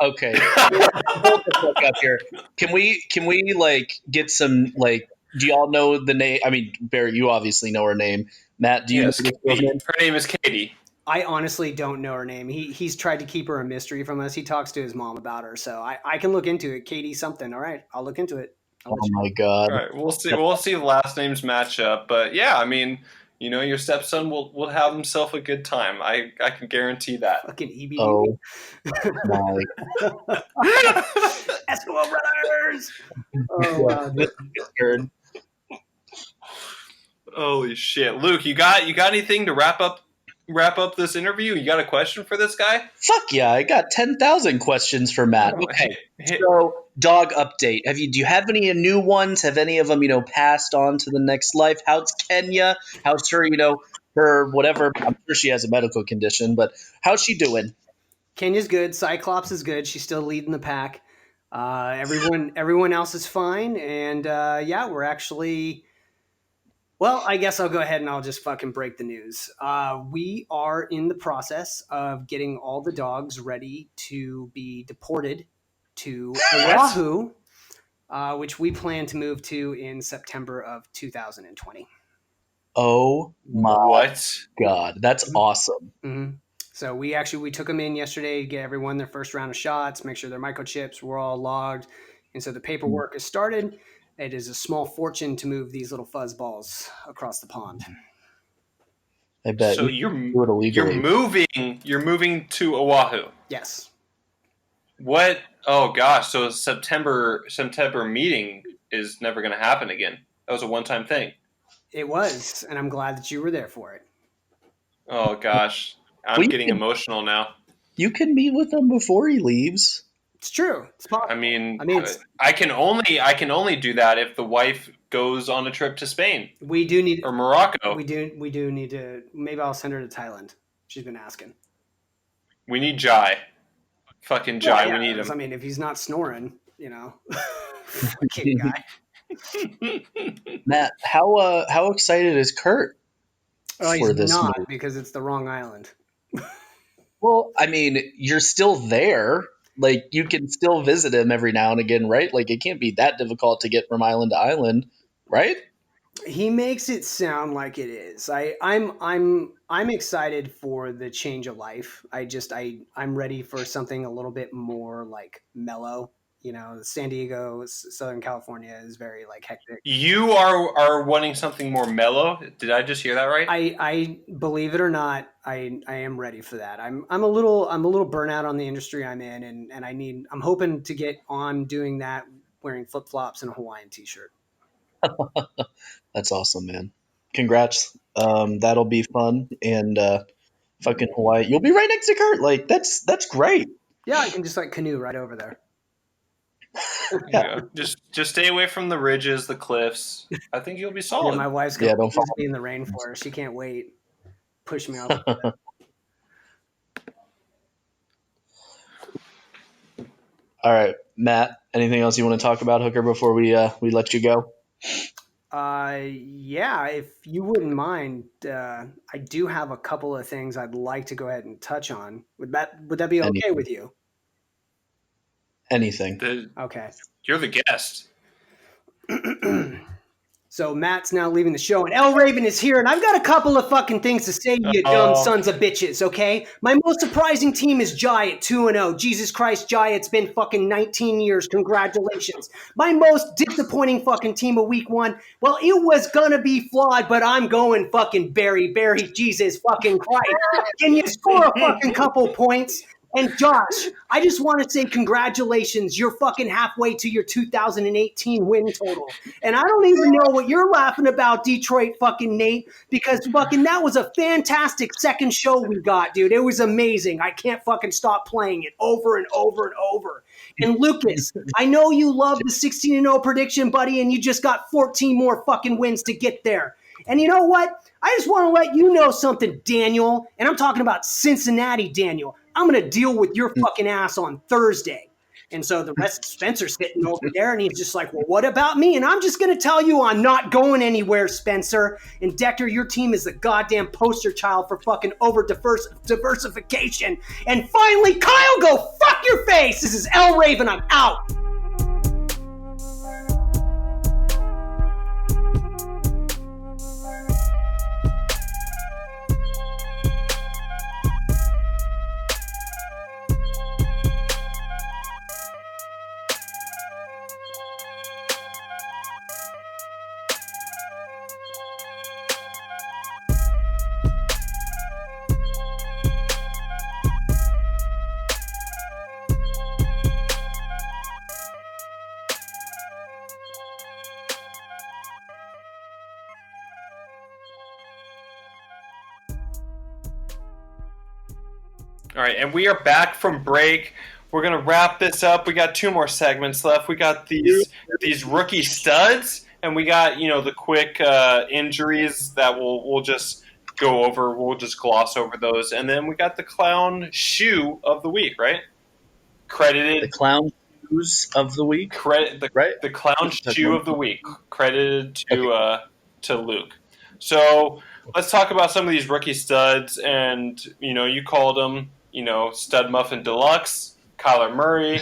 Okay. Hold the fuck up here. Can we like get some, like, do y'all know the name? I mean, Barry, you obviously know her name. Matt, do you know this girl's name? Her name is Katie. I honestly don't know her name. He's tried to keep her a mystery from us. He talks to his mom about her, so I can look into it. Katie something. All right, I'll look into it. Oh my god. All right, we'll see. We'll see the last names match up, but yeah, I mean, you know, your stepson will have himself a good time. I can guarantee that. Fucking EBD. Oh my. Eskimo brothers. Oh wow. Holy shit, Luke! You got anything to wrap up this interview? You got a question for this guy? Fuck yeah! I got 10,000 questions for Matt. Okay, so dog update. Do you have any new ones? Have any of them, passed on to the next life? How's Kenya? How's her, her whatever? I'm sure she has a medical condition, but how's she doing? Kenya's good. Cyclops is good. She's still leading the pack. Everyone else is fine, and yeah, we're actually. Well, I guess I'll go ahead and I'll just fucking break the news. We are in the process of getting all the dogs ready to be deported to Oahu, which we plan to move to in September of 2020. Oh my god, that's awesome. Mm-hmm. So we took them in yesterday to get everyone their first round of shots, make sure their microchips were all logged, and so the paperwork is started. It is a small fortune to move these little fuzzballs across the pond. I bet. So you're moving to Oahu. Yes. What? Oh gosh! So September meeting is never going to happen again. That was a one-time thing. It was, and I'm glad that you were there for it. Oh gosh, I'm getting emotional now. You can meet with him before he leaves. It's true. It's possible. I mean, I can only do that if the wife goes on a trip to Spain. We do need or Morocco. We do need to. Maybe I'll send her to Thailand. She's been asking. We need Jai. Fucking Jai. Yeah, we need him. I mean, if he's not snoring, fucking guy. Matt, how excited is Kurt? Oh, he's not because it's the wrong island. Well, I mean, you're still there. Like, you can still visit him every now and again, right? Like, it can't be that difficult to get from island to island, right? He makes it sound like it is. I'm excited for the change of life. I'm ready for something a little bit more like mellow. You know, San Diego, Southern California is very like hectic. You are wanting something more mellow. Did I just hear that right? I believe it or not, I am ready for that. I'm a little burnout on the industry I'm in, and I'm hoping to get on doing that wearing flip flops and a Hawaiian t-shirt. That's awesome, man. Congrats. That'll be fun. And fucking Hawaii. You'll be right next to Kurt. Like, that's great. Yeah, I can just like canoe right over there. Yeah. Just stay away from the ridges, the cliffs. I think you'll be solid. Yeah, my wife's going don't to be in the rainforest. She can't wait. Push me off. All right, Matt. Anything else you want to talk about, Hooker, before we let you go? Yeah, if you wouldn't mind, I do have a couple of things I'd like to go ahead and touch on. Would that be okay Anything. with you? Anything. Okay. You're the guest. So Matt's now leaving the show, and El Raven is here, and I've got a couple of fucking things to say, you dumb sons of bitches, okay? My most surprising team is Jai at 2-0. Jesus Christ, Jai, it's been fucking 19 years. Congratulations. My most disappointing fucking team of week 1, well, it was gonna be flawed, but I'm going fucking Barry, Jesus fucking Christ. Can you score a fucking couple points? And Josh, I just want to say congratulations. You're fucking halfway to your 2018 win total. And I don't even know what you're laughing about, Detroit fucking Nate, because fucking that was a fantastic second show we got, dude. It was amazing. I can't fucking stop playing it over and over and over. And Lucas, I know you love the 16-0 prediction, buddy, and you just got 14 more fucking wins to get there. And you know what? I just want to let you know something, Daniel. And I'm talking about Cincinnati, Daniel. I'm going to deal with your fucking ass on Thursday. And so the rest, Spencer's sitting over there, and he's just like, well, what about me? And I'm just going to tell you I'm not going anywhere, Spencer. And Decker, your team is the goddamn poster child for fucking diversification. And finally, Kyle, go fuck your face. This is El Raven. I'm out. All right, and we are back from break. We're gonna wrap this up. We got 2 more segments left. We got these rookie studs, and we got the quick injuries that we'll just go over. We'll just gloss over those, and then we got the clown shoe of the week, right? Credited the clown shoes of the week. The clown shoe of the week, credited to Luke. So let's talk about some of these rookie studs, and you called them. Stud Muffin Deluxe, Kyler Murray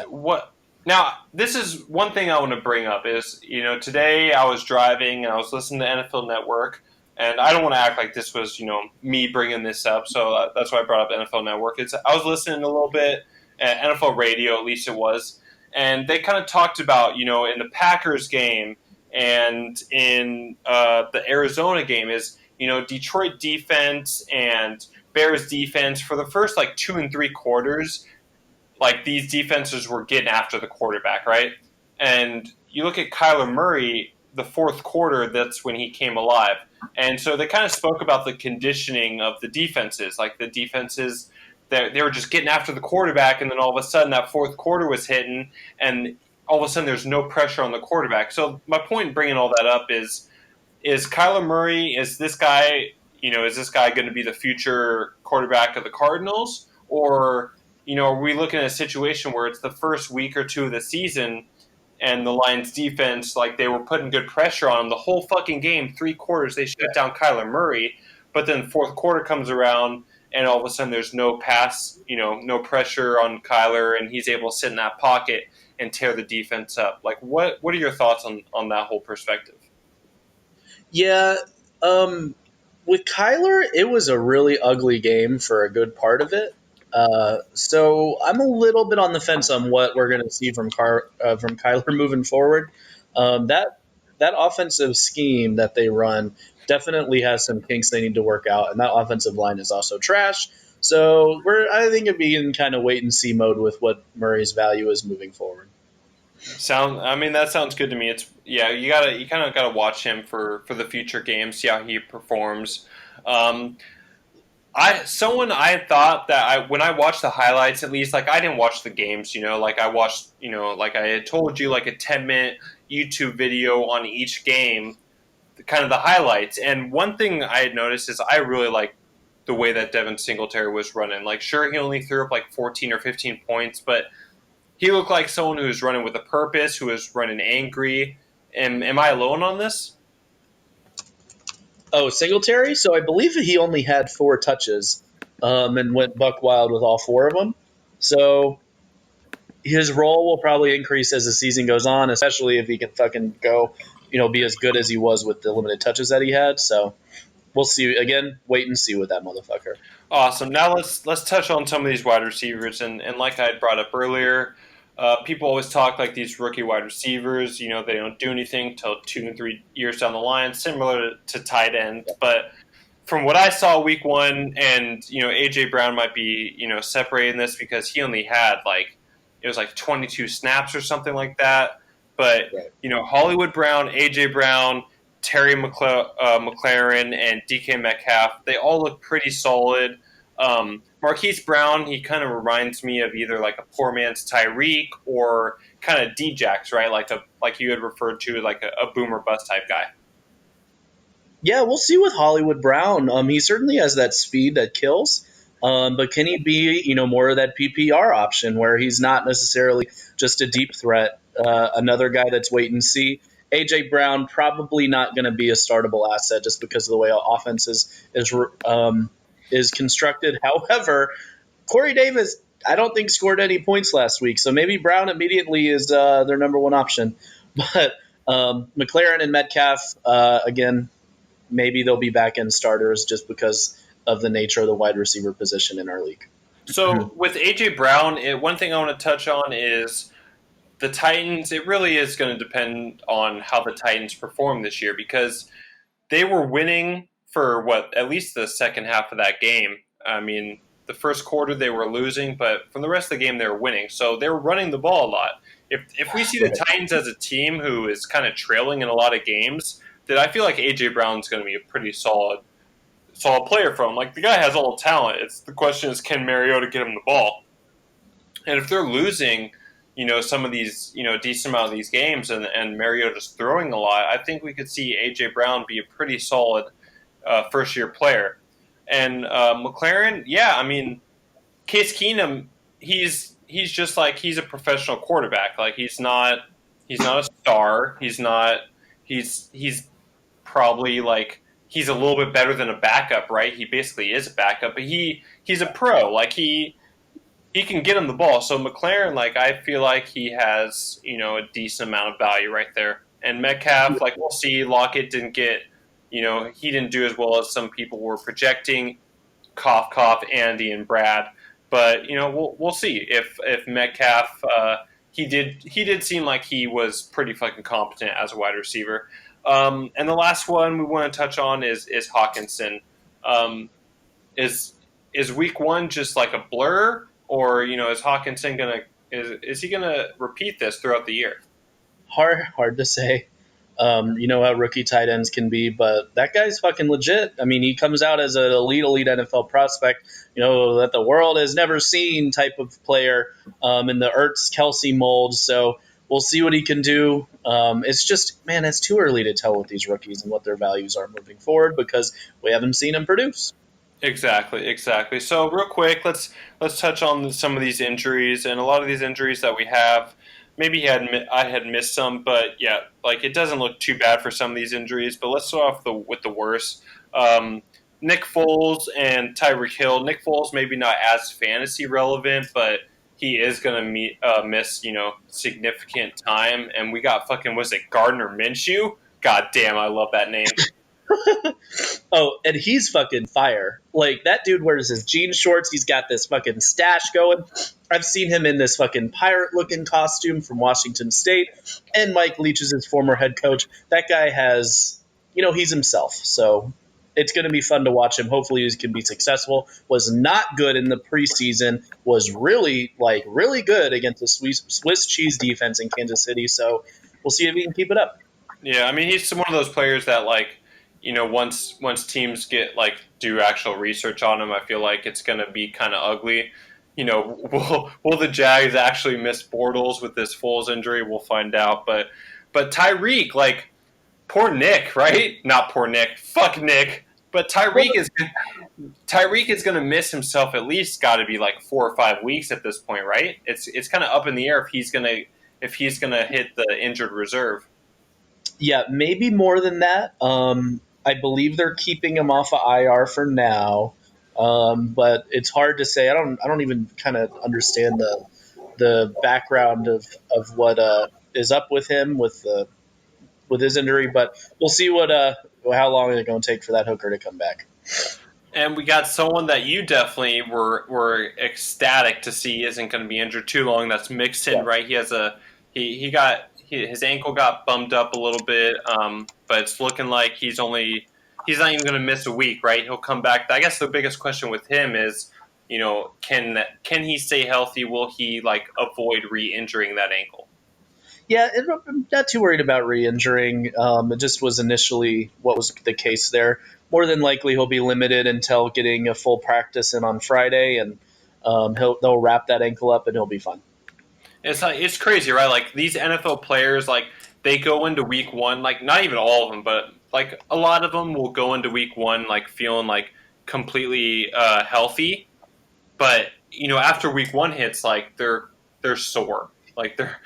what now. This is one thing I want to bring up is, today I was driving and I was listening to NFL Network, and I don't want to act like this was, me bringing this up. So that's why I brought up NFL Network. I was listening a little bit at NFL radio, at least it was. And they kind of talked about, in the Packers game and in the Arizona game is, Detroit defense and Bears defense for the first 2 and 3 quarters, these defenses were getting after the quarterback, right? And you look at Kyler Murray, the fourth quarter, that's when he came alive. And so they kind of spoke about the conditioning of the defenses, the defenses that they were just getting after the quarterback, and then all of a sudden that fourth quarter was hitting, and all of a sudden there's no pressure on the quarterback. So my point in bringing all that up is Kyler Murray, is this guy going to be the future quarterback of the Cardinals? Or, are we looking at a situation where it's the first week or 2 of the season and the Lions defense, they were putting good pressure on him the whole fucking game, 3 quarters, they shut down Kyler Murray, but then fourth quarter comes around and all of a sudden there's no pass, no pressure on Kyler, and he's able to sit in that pocket and tear the defense up. Like, what are your thoughts on that whole perspective? Yeah, with Kyler, it was a really ugly game for a good part of it. So I'm a little bit on the fence on what we're going to see from Kyler moving forward. That offensive scheme that they run definitely has some kinks they need to work out, and that offensive line is also trash. So I think it'd be in kind of wait and see mode with what Murray's value is moving forward. That sounds good to me. It's you kind of gotta watch him for the future games, see how he performs. I thought that when I watched the highlights, at least, like, I didn't watch the games, like I watched, like I had told you, like a 10-minute YouTube video on each game, kind of the highlights. And one thing I had noticed is I really like the way that Devin Singletary was running. Like, sure, he only threw up like 14 or 15 points, but he looked like someone who was running with a purpose, who was running angry. Am I alone on this? Oh, Singletary. So I believe he only had 4 touches, and went buck wild with all 4 of them. So his role will probably increase as the season goes on, especially if he can fucking go, be as good as he was with the limited touches that he had. So we'll see. Again, wait and see with that motherfucker. Awesome. Now let's touch on some of these wide receivers, and like I had brought up earlier, people always talk like these rookie wide receivers. They don't do anything until 2 and 3 years down the line, similar to tight end. But from what I saw week 1, and AJ Brown might be separating this because he only had it was like 22 snaps or something like that. But Hollywood Brown, AJ Brown, Terry McLaurin, and DK Metcalf, they all look pretty solid. Marquise Brown, he kind of reminds me of either like a poor man's Tyreek or kind of Djax, right? Like you had referred to, like a boomer bust type guy. Yeah, we'll see with Hollywood Brown. He certainly has that speed that kills. But can he be, more of that PPR option where he's not necessarily just a deep threat? Another guy that's wait and see. AJ Brown probably not going to be a startable asset just because of the way our offense is constructed. However, Corey Davis, I don't think scored any points last week, so maybe Brown immediately is their number one option. But McLaurin and Metcalf, again, maybe they'll be back-end starters just because of the nature of the wide receiver position in our league. So with A.J. Brown, one thing I want to touch on is the Titans. It really is going to depend on how the Titans perform this year, because they were winning for at least the second half of that game. I mean, the first quarter they were losing, but from the rest of the game they were winning. So they were running the ball a lot. If we see the Titans as a team who is kind of trailing in a lot of games, then I feel like A.J. Brown's going to be a pretty solid player for him. Like, the guy has all the talent. The question is, can Mariota get him the ball? And if they're losing, some of these, decent amount of these games, and Mariota's throwing a lot, I think we could see A.J. Brown be a pretty solid first-year player. And McLaurin, I mean, Case Keenum, he's just like, he's a professional quarterback. Like, he's not a star. He's probably like, he's a little bit better than a backup, right? He basically is a backup, but he's a pro. Like, he can get him the ball. So McLaurin, like, I feel like he has, a decent amount of value right there. And Metcalf, like, we'll see. Lockett didn't get, he didn't do as well as some people were projecting. Cough, cough, Andy and Brad. But, we'll see if Metcalf, he did seem like he was pretty fucking competent as a wide receiver. And the last one we want to touch on is Hawkinson. Is week 1 just like a blur, or is Hawkinson is he gonna repeat this throughout the year? Hard to say. You know how rookie tight ends can be, but that guy's fucking legit. I mean, he comes out as an elite NFL prospect, that the world has never seen type of player in the Ertz Kelsey mold. So we'll see what he can do. It's just, man, it's too early to tell with these rookies and what their values are moving forward because we haven't seen them produce. Exactly. So real quick, let's touch on some of these injuries, and a lot of these injuries that we have. Maybe I had missed some, but yeah, like, it doesn't look too bad for some of these injuries. But let's start off with the worst. Nick Foles and Tyreek Hill. Nick Foles maybe not as fantasy relevant, but he is going to miss, significant time. And we got fucking, was it Gardner Minshew? God damn, I love that name. Oh, and he's fucking fire. Like, that dude wears his jean shorts. He's got this fucking stash going. I've seen him in this fucking pirate-looking costume from Washington State. And Mike Leach is his former head coach. That guy has, he's himself. So it's going to be fun to watch him. Hopefully he can be successful. Was not good in the preseason. Was really good against the Swiss cheese defense in Kansas City. So we'll see if he can keep it up. Yeah, I mean, he's one of those players that, once teams do actual research on him, I feel like it's going to be kind of ugly. Will the Jags actually miss Bortles with this Foles injury? We'll find out. But Tyreek, poor Nick, right? Not poor Nick. Fuck Nick. But Tyreek is going to miss himself at least got to be 4 or 5 weeks at this point, right? It's kind of up in the air if he's going to hit the injured reserve. Yeah, maybe more than that. I believe they're keeping him off of IR for now, but it's hard to say. I don't even kind of understand the background of what is up with him with his injury. But we'll see how long it's going to take for that hooker to come back. And we got someone that you definitely were ecstatic to see isn't going to be injured too long. That's Mixon, right? He has his ankle got bummed up a little bit, but it's looking like he's not even going to miss a week, right? He'll come back. I guess the biggest question with him is, can he stay healthy? Will he avoid re-injuring that ankle? Yeah, I'm not too worried about re-injuring. It just was initially what was the case there. More than likely, he'll be limited until getting a full practice in on Friday, and they'll wrap that ankle up, and he'll be fine. It's crazy, right? These NFL players, they go into week one, not even all of them, but a lot of them will go into week one feeling completely healthy, but after week one hits, they're sore, they're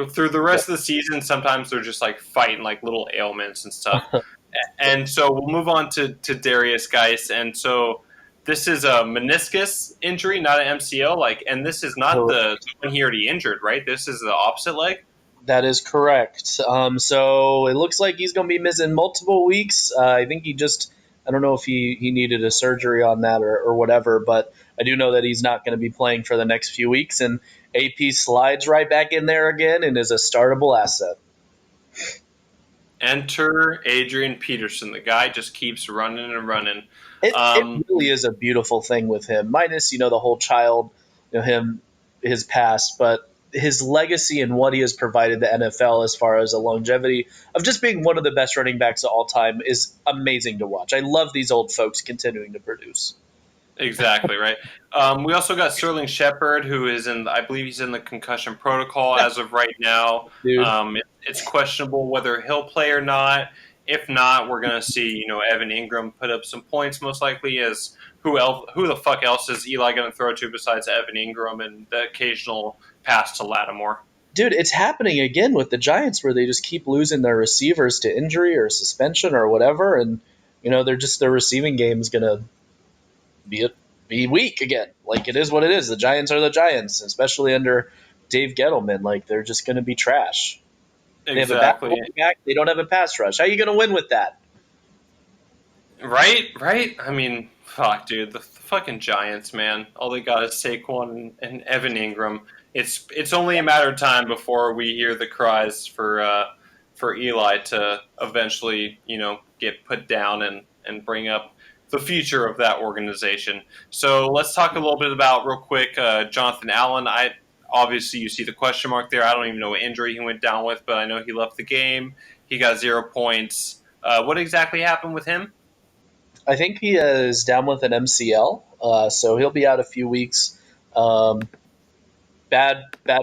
through the rest of the season. Sometimes they're just fighting little ailments and stuff. And so we'll move on to Darius Geis, and so. This is a meniscus injury, not an MCL. And this is not the one he already injured, right? This is the opposite leg. That is correct. So it looks like he's going to be missing multiple weeks. I think I don't know if he needed a surgery on that or whatever, but I do know that he's not going to be playing for the next few weeks. And AP slides right back in there again and is a startable asset. Enter Adrian Peterson. The guy just keeps running and running. It really is a beautiful thing with him, minus, the whole child, his past, but his legacy and what he has provided the NFL as far as a longevity of just being one of the best running backs of all time is amazing to watch. I love these old folks continuing to produce. Exactly, right. We also got Sterling Shepard, who is I believe he's in the concussion protocol as of right now. It's questionable whether he'll play or not. If not, we're going to see, Evan Ingram put up some points, most likely. As who the fuck else is Eli going to throw to besides Evan Ingram and the occasional pass to Lattimore? Dude, it's happening again with the Giants where they just keep losing their receivers to injury or suspension or whatever, and their receiving game is going to be weak again. It is what it is. The Giants are the Giants, especially under Dave Gettleman. They're just going to be trash. Exactly. They have a back, they don't have a pass rush. How are you going to win with that? Right. I mean, fuck, dude. The fucking Giants, man. All they got is Saquon and Evan Ingram. It's only a matter of time before we hear the cries for Eli to eventually, get put down and bring up the future of that organization. So let's talk a little bit about, real quick, Jonathan Allen. Obviously, you see the question mark there. I don't even know what injury he went down with, but I know he left the game. He got 0 points. What exactly happened with him? I think he is down with an MCL, so he'll be out a few weeks. Bad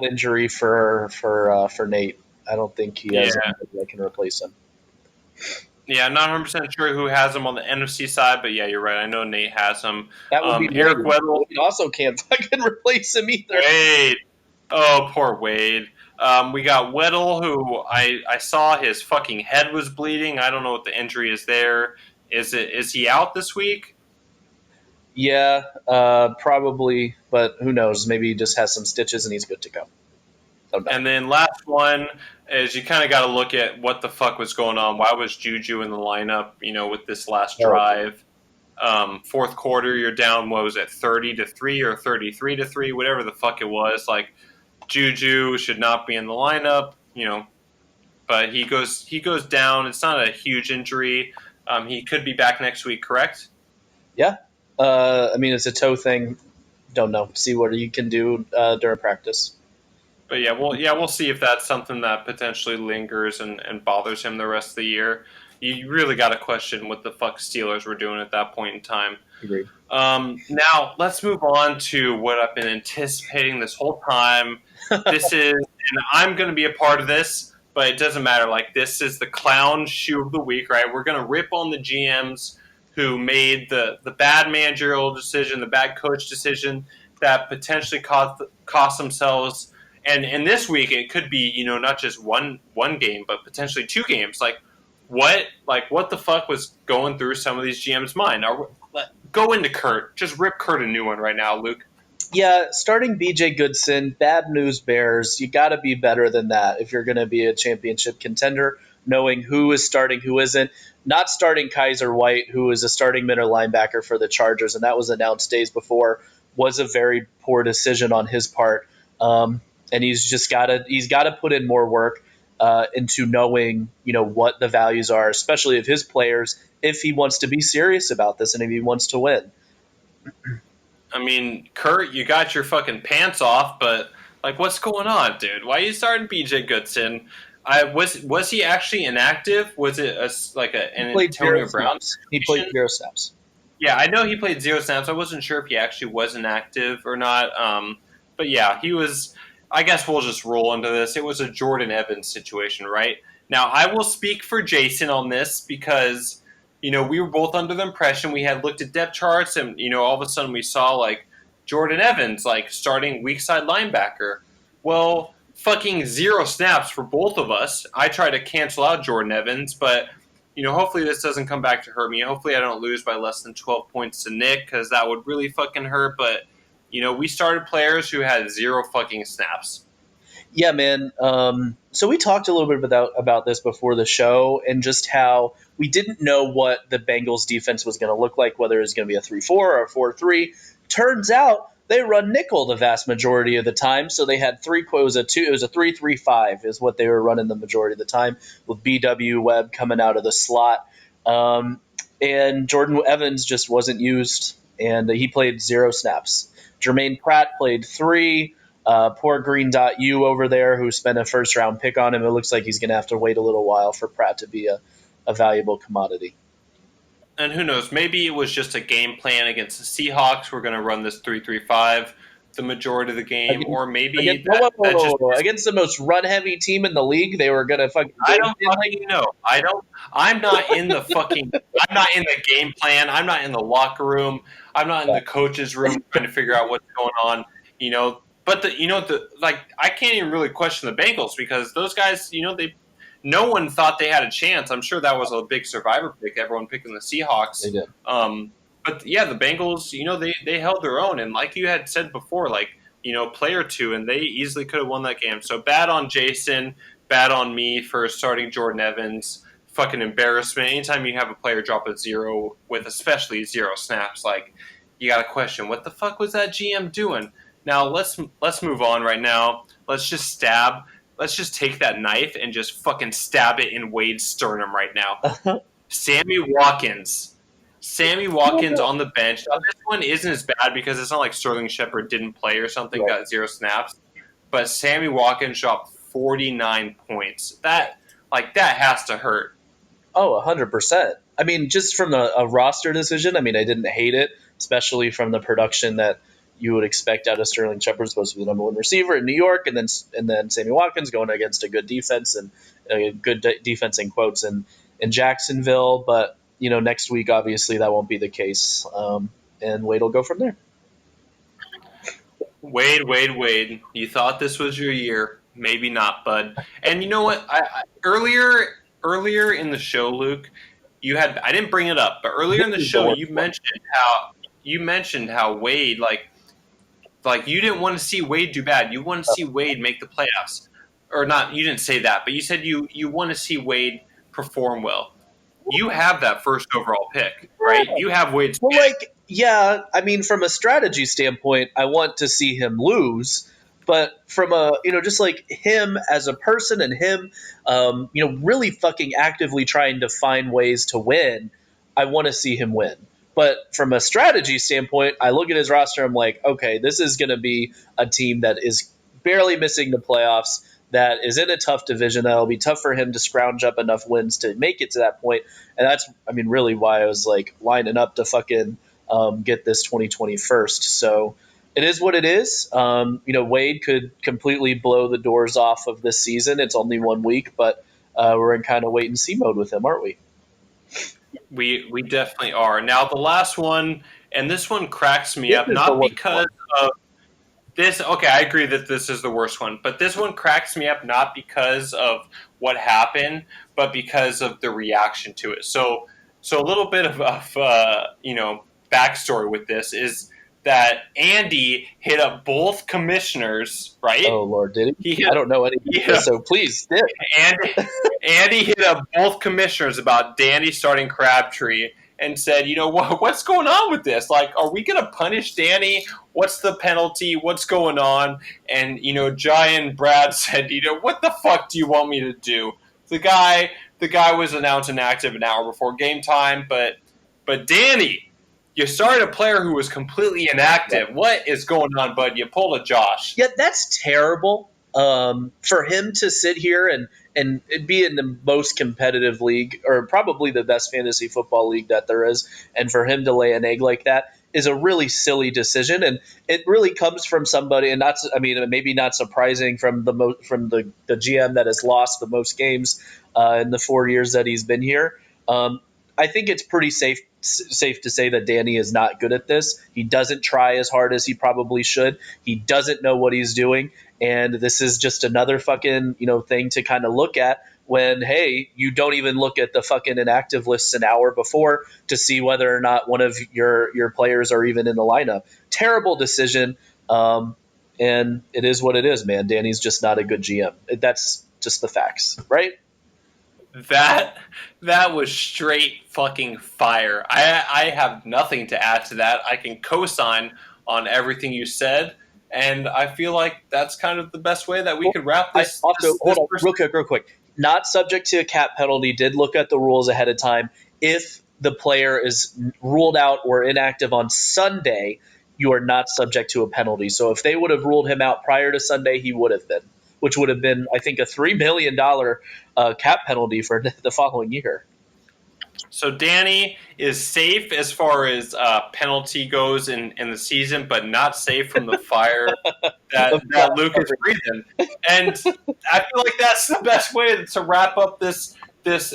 injury for Nate. I don't think he has anybody that can replace him. Yeah, I'm not 100% sure who has him on the NFC side, but yeah, you're right. I know Nate has him. That would be Eric Weddle. He also can't fucking replace him either. Wade. Oh, poor Wade. We got Weddle, who I saw his fucking head was bleeding. I don't know what the injury is there. Is he out this week? Yeah, probably, but who knows? Maybe he just has some stitches and he's good to go. So no. And then last one is you kind of got to look at what the fuck was going on. Why was Juju in the lineup? With this last drive. Fourth quarter, you're down. What was it, 30-3 or 33-3, whatever the fuck it was. Like Juju should not be in the lineup. But he goes down. It's not a huge injury. He could be back next week, correct? Yeah. It's a toe thing. Don't know. See what you can do during practice. But we'll see if that's something that potentially lingers and bothers him the rest of the year. You really got to question what the fuck Steelers were doing at that point in time. Agreed. Now let's move on to what I've been anticipating this whole time. This is, and I'm going to be a part of this, but it doesn't matter. Like, this is the clown shoe of the week, right? We're going to rip on the GMs who made the bad managerial decision, the bad coach decision that potentially cost themselves. And this week it could be, not just one game, but potentially 2 games. Like what the fuck was going through some of these GMs' mind? Go into Kurt. Just rip Kurt a new one right now, Luke. Yeah, starting BJ Goodson, bad news bears. You got to be better than that if you're going to be a championship contender, knowing who is starting, who isn't. Not starting Kaiser White, who is a starting middle linebacker for the Chargers, and that was announced days before, was a very poor decision on his part. And he's got to put in more work into knowing, what the values are, especially of his players, if he wants to be serious about this and if he wants to win. I mean, Kurt, you got your fucking pants off, but what's going on, dude? Why are you starting BJ Goodson? Was he actually inactive? Was it an Antonio Brown? He played 0 snaps. Yeah, I know he played 0 snaps. I wasn't sure if he actually was inactive or not. But yeah, he was. I guess we'll just roll into this. It was a Jordan Evans situation, right? Now, I will speak for Jason on this because, we were both under the impression we had looked at depth charts and, all of a sudden we saw, Jordan Evans, starting weak side linebacker. Well, fucking 0 snaps for both of us. I try to cancel out Jordan Evans, but, hopefully this doesn't come back to hurt me. Hopefully I don't lose by less than 12 points to Nick because that would really fucking hurt, but we started players who had 0 fucking snaps. Yeah, man. So we talked a little bit about this before the show and just how we didn't know what the Bengals defense was going to look like, whether it was going to be a 3-4 or a 4-3. Turns out they run nickel the vast majority of the time. So they had it was a 3-3-5 is what they were running the majority of the time with BW Webb coming out of the slot. And Jordan Evans just wasn't used, and he played 0 snaps. Jermaine Pratt played 3. Poor Green.U over there, who spent a first-round pick on him. It looks like he's going to have to wait a little while for Pratt to be a valuable commodity. And who knows? Maybe it was just a game plan against the Seahawks. We're going to run this 3-3-5 the majority of the game, or maybe against the most run-heavy team in the league, they were going to fucking. I don't fucking know. I'm not in the fucking. I'm not in the game plan. I'm not in the locker room. I'm not in the coach's room trying to figure out what's going on. But I can't even really question the Bengals because those guys, no one thought they had a chance. I'm sure that was a big survivor pick. Everyone picking the Seahawks. They did. But yeah, the Bengals, they held their own, and like you had said before, play or two, and they easily could have won that game. So bad on Jason, bad on me for starting Jordan Evans. Fucking embarrassment. Anytime you have a player drop a 0 with especially 0 snaps, you got to question what the fuck was that GM doing. Now let's move on right now. Let's just take that knife and just fucking stab it in Wade's sternum right now. Sammy Watkins on the bench. Now, this one isn't as bad because it's not like Sterling Shepard didn't play or something, got 0 snaps. But Sammy Watkins dropped 49 points. That has to hurt. Oh, 100%. I mean, just from a roster decision, I didn't hate it, especially from the production that you would expect out of Sterling Shepard, supposed to be the number 1 receiver in New York, and then Sammy Watkins going against a good defense and a good defense in quotes in Jacksonville. But next week obviously that won't be the case, and Wade will go from there. Wade. You thought this was your year, maybe not, bud. And you know what? I earlier in the show, Luke, I didn't bring it up, but earlier in the show you mentioned how Wade like you didn't want to see Wade do bad. You want to see Wade make the playoffs. Or not, you didn't say that, but you said you want to see Wade perform well. You have that first overall pick, right? You have Wade's Well, pick. like, yeah, I mean, from a strategy standpoint, I want to see him lose. But from a, just like him as a person and him, really fucking actively trying to find ways to win, I want to see him win. But from a strategy standpoint, I look at his roster, I'm like, okay, this is going to be a team that is barely missing the playoffs, that is in a tough division, that'll be tough for him to scrounge up enough wins to make it to that point. And that's, really why I was like lining up to fucking get this 2020 first. So it is what it is. Wade could completely blow the doors off of this season. It's only 1 week, but we're in kind of wait and see mode with him, aren't we? We definitely are. Now the last one, and this one cracks me up, not because of this. Okay, I agree that this is the worst one, but this one cracks me up not because of what happened, but because of the reaction to it. So a little bit of backstory with this is that Andy hit up both commissioners, right? Oh Lord, did he? I don't know anything, so please. Andy hit up both commissioners about Danny starting Crabtree and said, what's going on with this? Like, are we going to punish Danny? What's the penalty? What's going on? And, Jai and Brad said, what the fuck do you want me to do? The guy was announced inactive an hour before game time, but Danny, you started a player who was completely inactive. Yeah. What is going on, bud? You pulled a Josh. Yeah, that's terrible. For him to sit here and be in the most competitive league, or probably the best fantasy football league that there is, and for him to lay an egg like that is a really silly decision. And it really comes from somebody, and maybe not surprising from the GM that has lost the most games in the 4 years that he's been here. I think it's pretty safe to say that Danny is not good at this. He doesn't try as hard as he probably should. He doesn't know what he's doing. And this is just another fucking, thing to kind of look at when, hey, you don't even look at the fucking inactive lists an hour before to see whether or not one of your players are even in the lineup. Terrible decision. And it is what it is, man. Danny's just not a good GM. That's just the facts, right? That was straight fucking fire. I have nothing to add to that. I can co-sign on everything you said, and I feel like that's kind of the best way that we could wrap this. Hold on, real quick. Not subject to a cap penalty. Did look at the rules ahead of time. If the player is ruled out or inactive on Sunday, you are not subject to a penalty. So if they would have ruled him out prior to Sunday, he would have been, which would have been, I think, a $3 million cap penalty for the following year. So Danny is safe as far as penalty goes in the season, but not safe from the fire that Luke is breathing. And I feel like that's the best way to wrap up this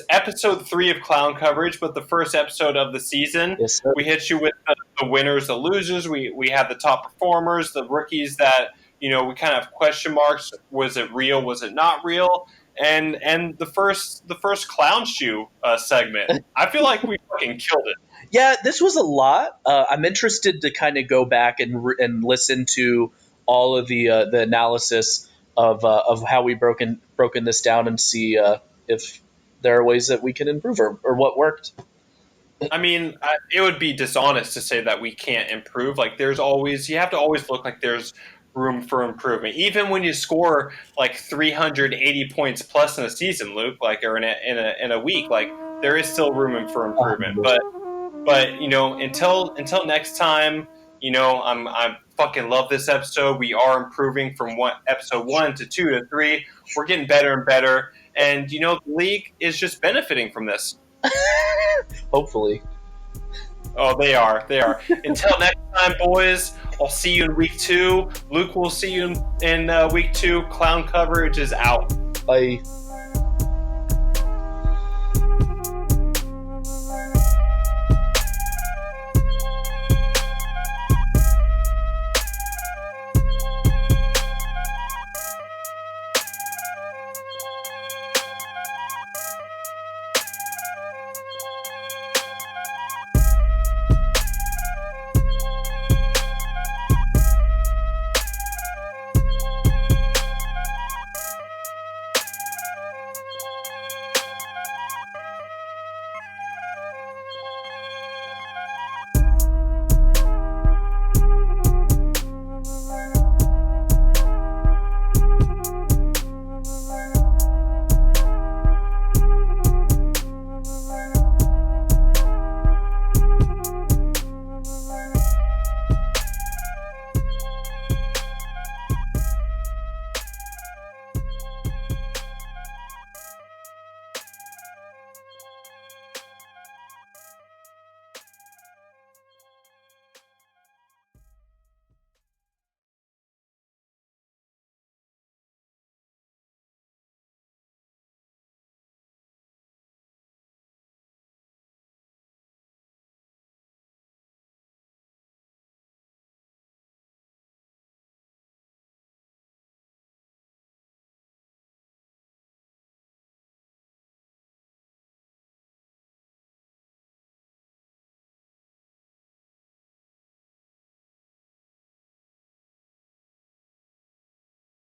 episode 3 of Clown Coverage, but the first episode of the season. Yes, sir. We hit you with the winners, the losers. We have the top performers, the rookies that we kind of have question marks. Was it real? Was it not real? And the first clown shoe segment. I feel like we fucking killed it. Yeah, this was a lot. I'm interested to kind of go back and listen to all of the analysis of how we broken this down and see if there are ways that we can improve or what worked. I mean, it would be dishonest to say that we can't improve. Like, you have to always look like there's room for improvement, even when you score like 380 points plus in a season, Luke, like, or in a week, like there is still room for improvement. But until next time, I fucking love this episode. We are improving from episode 1 to 2 to 3. We're getting better and better, and the league is just benefiting from this. Hopefully. Oh, they are. Until next time, boys. I'll see you in week 2. Luke will see you in week 2. Clown Coverage is out. Bye.